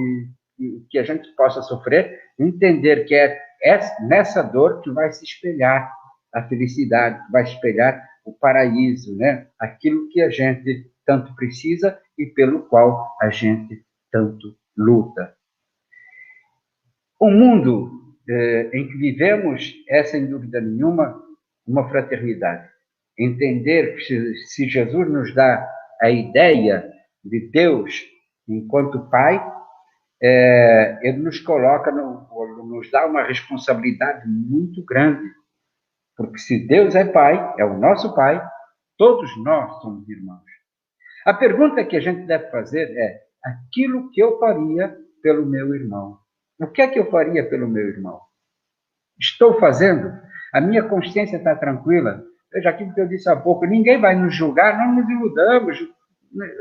que a gente possa sofrer, entender que é nessa dor que vai se espelhar a felicidade, que vai se espelhar o paraíso, né? Aquilo que a gente tanto precisa e pelo qual a gente tanto luta. O mundo em que vivemos é, sem dúvida nenhuma, uma fraternidade. Entender que se Jesus nos dá a ideia de Deus enquanto Pai, ele nos coloca, nos dá uma responsabilidade muito grande. Porque se Deus é Pai, é o nosso Pai, todos nós somos irmãos. A pergunta que a gente deve fazer é: aquilo que eu faria pelo meu irmão. O que é que eu faria pelo meu irmão? Estou fazendo? A minha consciência está tranquila? Veja aquilo que eu disse há pouco, ninguém vai nos julgar, não nos iludamos.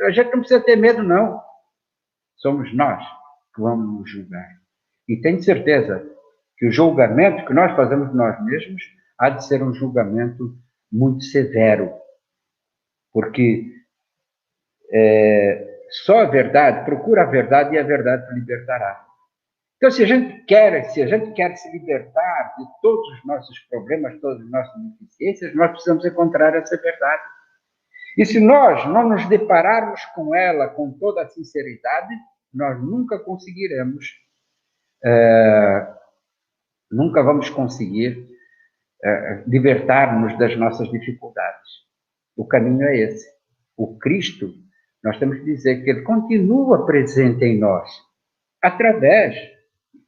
A gente não precisa ter medo, não. Somos nós que vamos nos julgar. E tenho certeza que o julgamento que nós fazemos de nós mesmos há de ser um julgamento muito severo. Porque só a verdade, procura a verdade e a verdade te libertará. Então, se a gente quer se libertar de todos os nossos problemas, todas as nossas deficiências, nós precisamos encontrar essa verdade. E se nós não nos depararmos com ela com toda a sinceridade, nós nunca conseguiremos, nunca vamos conseguir libertar-nos das nossas dificuldades. O caminho é esse. O Cristo, nós temos que dizer que ele continua presente em nós, através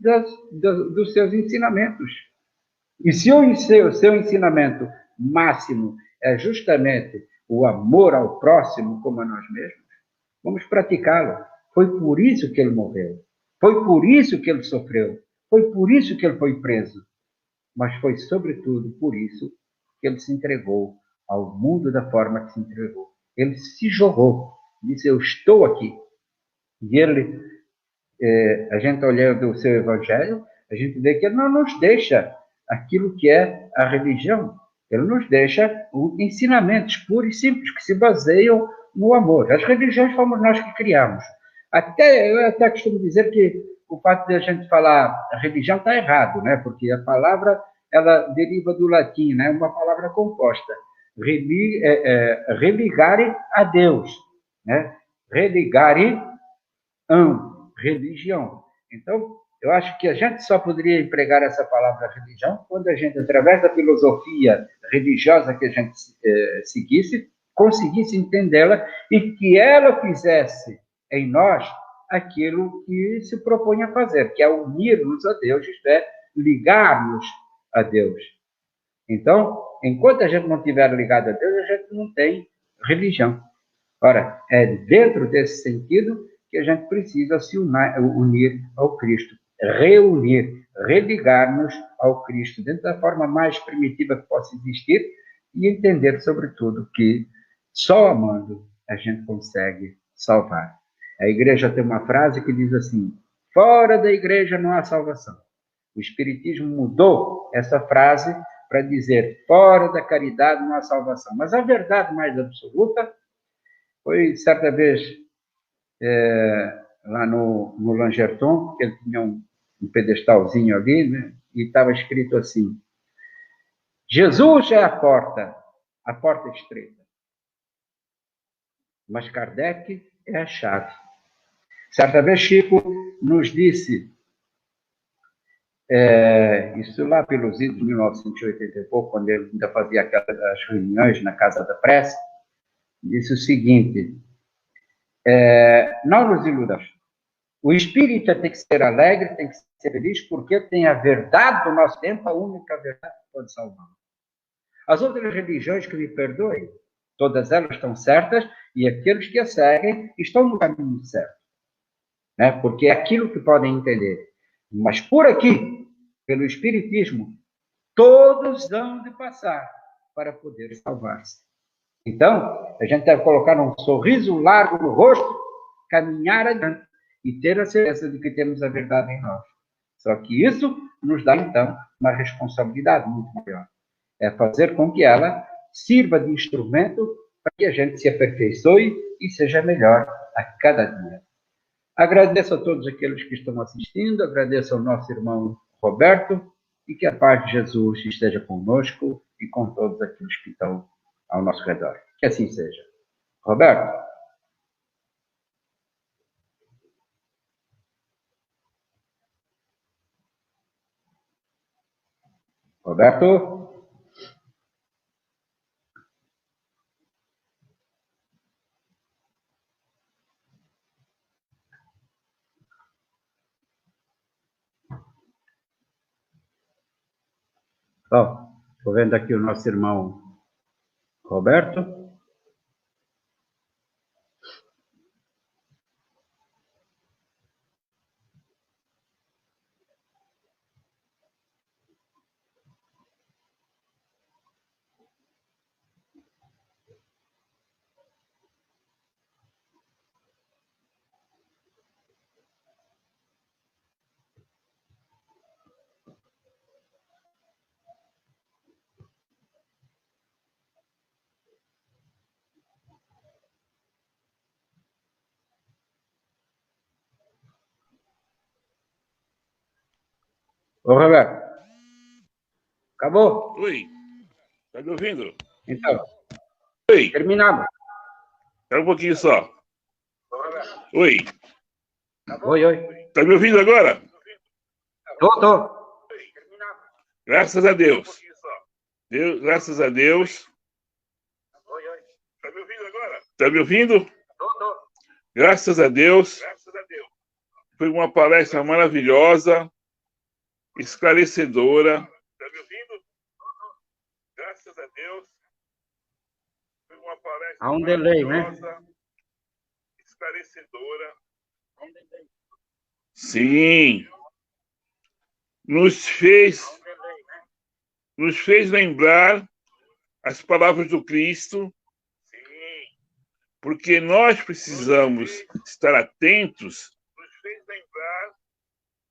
dos seus ensinamentos. E se o seu ensinamento máximo é justamente o amor ao próximo como a nós mesmos, vamos praticá-lo. Foi por isso que ele morreu. Foi por isso que ele sofreu. Foi por isso que ele foi preso. Mas foi, sobretudo, por isso que ele se entregou ao mundo da forma que se entregou. ele se jogou, disse, eu estou aqui. E ele, a gente olhando o seu evangelho, a gente vê que ele não nos deixa aquilo que é a religião. Ele nos deixa ensinamentos puros e simples, que se baseiam no amor. As religiões fomos nós que criamos. Eu até costumo dizer que o fato de a gente falar a religião está errado, né? Porque a palavra ela deriva do latim, né? Uma palavra composta. Religare a Deus, né? Religare religião. Então, eu acho que a gente só poderia empregar essa palavra religião quando a gente, através da filosofia religiosa que a gente seguisse, conseguisse entendê-la e que ela fizesse em nós aquilo que se propõe a fazer, que é unir-nos a Deus, isto é, ligar-nos a Deus. Então, enquanto a gente não estiver ligado a Deus, a gente não tem religião. Ora, é dentro desse sentido que a gente precisa se unir ao Cristo, reunir, religar-nos ao Cristo, dentro da forma mais primitiva que possa existir, e entender, sobretudo, que só amando a gente consegue salvar. A igreja tem uma frase que diz assim, fora da igreja não há salvação. O Espiritismo mudou essa frase para dizer, fora da caridade não há salvação. Mas a verdade mais absoluta foi, certa vez, lá no Langerton, que ele tinha um pedestalzinho ali, né? E estava escrito assim, Jesus é a porta estreita. Mas Kardec é a chave. Certa vez Chico nos disse, isso lá pelos idos de 1980 e pouco, quando ele ainda fazia aquelas reuniões na Casa da Prece, disse o seguinte, não nos iludamos. O espírita tem que ser alegre, tem que ser feliz, porque tem a verdade do nosso tempo, a única verdade que pode salvar. As outras religiões, que me perdoem, todas elas estão certas, e aqueles que a seguem estão no caminho certo. Né? Porque é aquilo que podem entender. Mas por aqui, pelo Espiritismo, todos hão de passar para poder salvar-se. Então, a gente deve colocar um sorriso largo no rosto, caminhar adiante e ter a certeza de que temos a verdade em nós. Só que isso nos dá, então, uma responsabilidade muito maior. É fazer com que ela sirva de instrumento para que a gente se aperfeiçoe e seja melhor a cada dia. Agradeço a todos aqueles que estão assistindo, agradeço ao nosso irmão Roberto, e que a paz de Jesus esteja conosco e com todos aqueles que estão ao nosso redor. Que assim seja. Roberto? Roberto? Bom, estou vendo aqui o nosso irmão Roberto. Ô, Roberto. Acabou? Oi. Tá me ouvindo? Então. Oi. Terminamos. Espera um pouquinho só. Oi. Oi. Tá me ouvindo agora? Tô. Graças a Deus. Graças a Deus. Tá me ouvindo agora? Tá me ouvindo? Tô. Graças a Deus. Foi uma palestra maravilhosa, esclarecedora. Tá me ouvindo? Graças a Deus. Foi uma palestra Há um delay, maravilhosa, né? Esclarecedora. Sim. Nos fez lembrar as palavras do Cristo. Sim. porque nós precisamos estar atentos, nos fez lembrar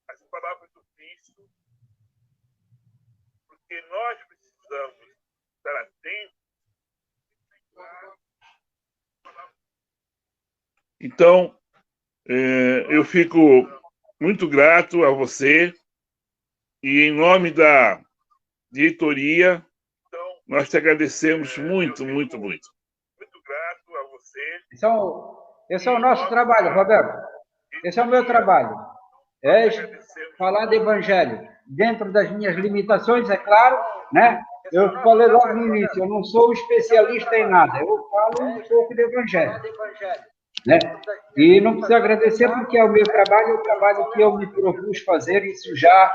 as palavras do Cristo, porque nós precisamos estar atentos. Então, eu fico muito grato a você e, em nome da diretoria, nós te agradecemos muito, muito, muito. Muito grato a você. Esse é o nosso trabalho, Roberto. Esse é o meu trabalho. É falar de evangelho. Dentro das minhas limitações, é claro, né? Eu falei logo no início, eu não sou especialista em nada. Eu falo um pouco de evangelho. Né? E não precisa agradecer porque é o meu trabalho, é o trabalho que eu me propus fazer, isso já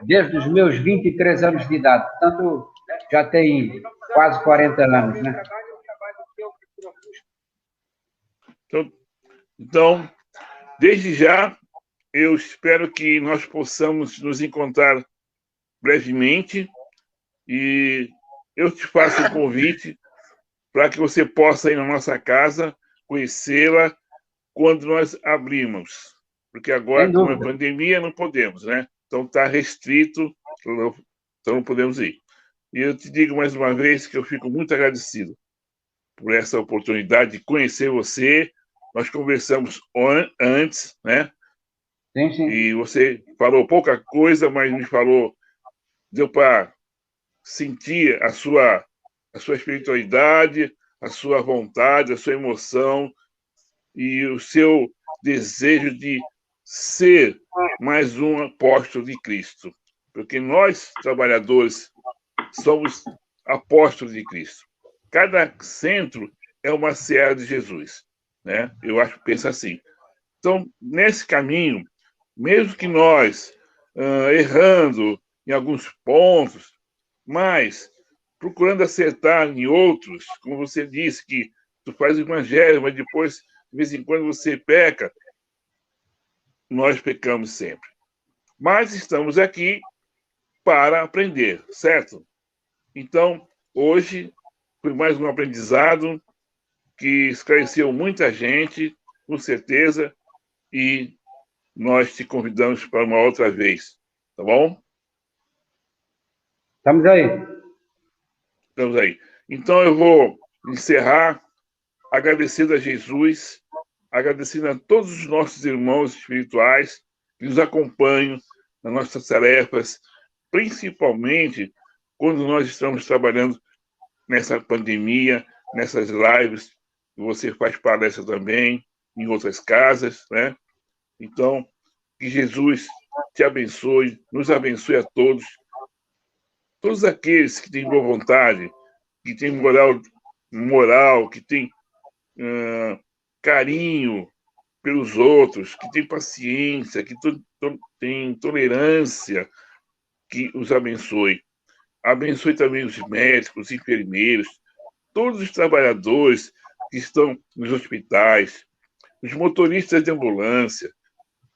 desde os meus 23 anos de idade. Portanto, já tem quase 40 anos, né? Então, desde já, eu espero que nós possamos nos encontrar brevemente e eu te faço um convite para que você possa ir na nossa casa, conhecê-la quando nós abrimos. Porque agora, com a pandemia, não podemos, né? Então, está restrito, então não podemos ir. E eu te digo mais uma vez que eu fico muito agradecido por essa oportunidade de conhecer você. Nós conversamos antes, né? Sim, sim. E você falou pouca coisa, mas me falou, deu para sentir a sua espiritualidade, a sua vontade, a sua emoção e o seu desejo de ser mais um apóstolo de Cristo. Porque nós, trabalhadores, somos apóstolos de Cristo. Cada centro é uma seara de Jesus, né? Eu acho que pensa assim. Então, nesse caminho, mesmo que nós errando em alguns pontos, mas procurando acertar em outros, como você disse, que tu faz o evangelho, mas depois, de vez em quando, você peca, nós pecamos sempre. Mas estamos aqui para aprender, certo? Então, hoje, foi mais um aprendizado que esclareceu muita gente, com certeza, e nós te convidamos para uma outra vez, tá bom? Estamos aí. Estamos aí. Então, eu vou encerrar agradecendo a Jesus, agradecendo a todos os nossos irmãos espirituais que nos acompanham nas nossas tarefas, principalmente quando nós estamos trabalhando nessa pandemia, nessas lives, que você faz palestra também, em outras casas, né? Então, que Jesus te abençoe, nos abençoe a todos. Todos aqueles que têm boa vontade, que têm moral, que têm carinho pelos outros, que têm paciência, que têm tolerância, que os abençoe. Abençoe também os médicos, os enfermeiros, todos os trabalhadores que estão nos hospitais, os motoristas de ambulância,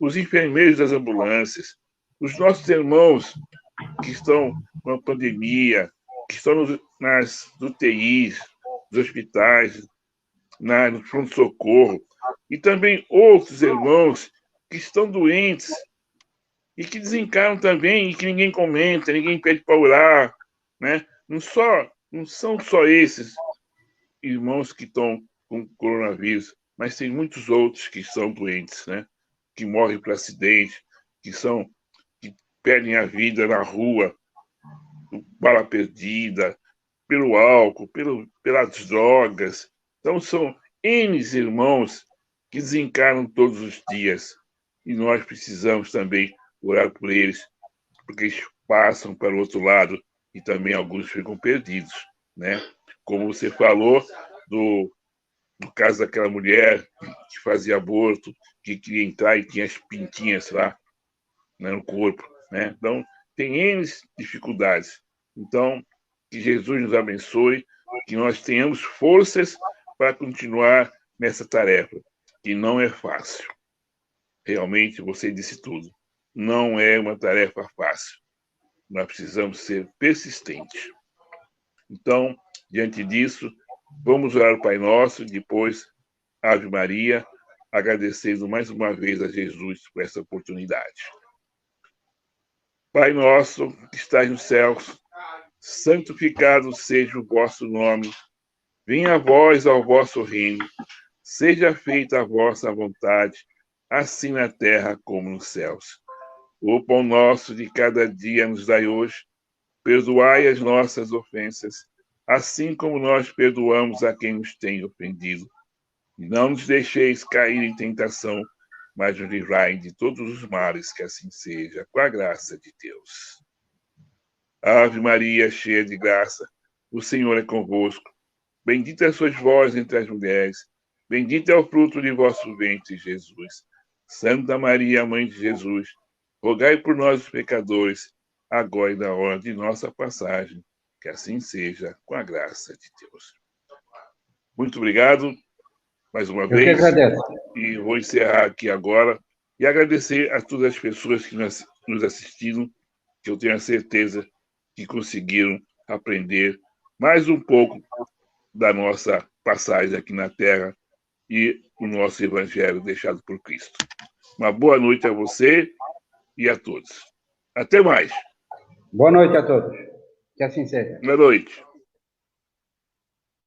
os enfermeiros das ambulâncias, os nossos irmãos que estão com a pandemia, que estão nas UTIs, nos hospitais, no pronto-socorro, e também outros irmãos que estão doentes e que desencarnam também e que ninguém comenta, ninguém pede para orar, né? Não são só esses irmãos que estão com coronavírus, mas tem muitos outros que são doentes, né? Que morrem por acidente, que perdem a vida na rua, bala perdida, pelo álcool, pelas drogas. Então, são N irmãos que desencarnam todos os dias. E nós precisamos também orar por eles, porque eles passam para o outro lado e também alguns ficam perdidos, né? Como você falou do caso daquela mulher que fazia aborto, que queria entrar e tinha as pintinhas lá, né, no corpo, né? Então, tem N dificuldades. Então, que Jesus nos abençoe, que nós tenhamos forças para continuar nessa tarefa, que não é fácil. Realmente, você disse tudo. Não é uma tarefa fácil. Nós precisamos ser persistentes. Então, diante disso, vamos orar o Pai Nosso, depois Ave Maria, agradecendo mais uma vez a Jesus por essa oportunidade. Pai nosso, que estais nos céus, santificado seja o vosso nome. Venha a vós ao vosso reino. Seja feita a vossa vontade, assim na terra como nos céus. O pão nosso de cada dia nos dai hoje. Perdoai as nossas ofensas, assim como nós perdoamos a quem nos tem ofendido. E não nos deixeis cair em tentação, mas nos livrai de todos os males, que assim seja, com a graça de Deus. Ave Maria, cheia de graça, o Senhor é convosco. Bendita sois vós entre as mulheres, bendito é o fruto de vosso ventre, Jesus. Santa Maria, Mãe de Jesus, rogai por nós, os pecadores, agora e na hora de nossa passagem, que assim seja, com a graça de Deus. Muito obrigado, mais uma vez. Eu que agradeço. E vou encerrar aqui agora e agradecer a todas as pessoas que nos assistiram, que eu tenho a certeza que conseguiram aprender mais um pouco da nossa passagem aqui na Terra e o nosso Evangelho deixado por Cristo. Uma boa noite a você e a todos. Até mais. Boa noite a todos. Que assim seja. Boa noite.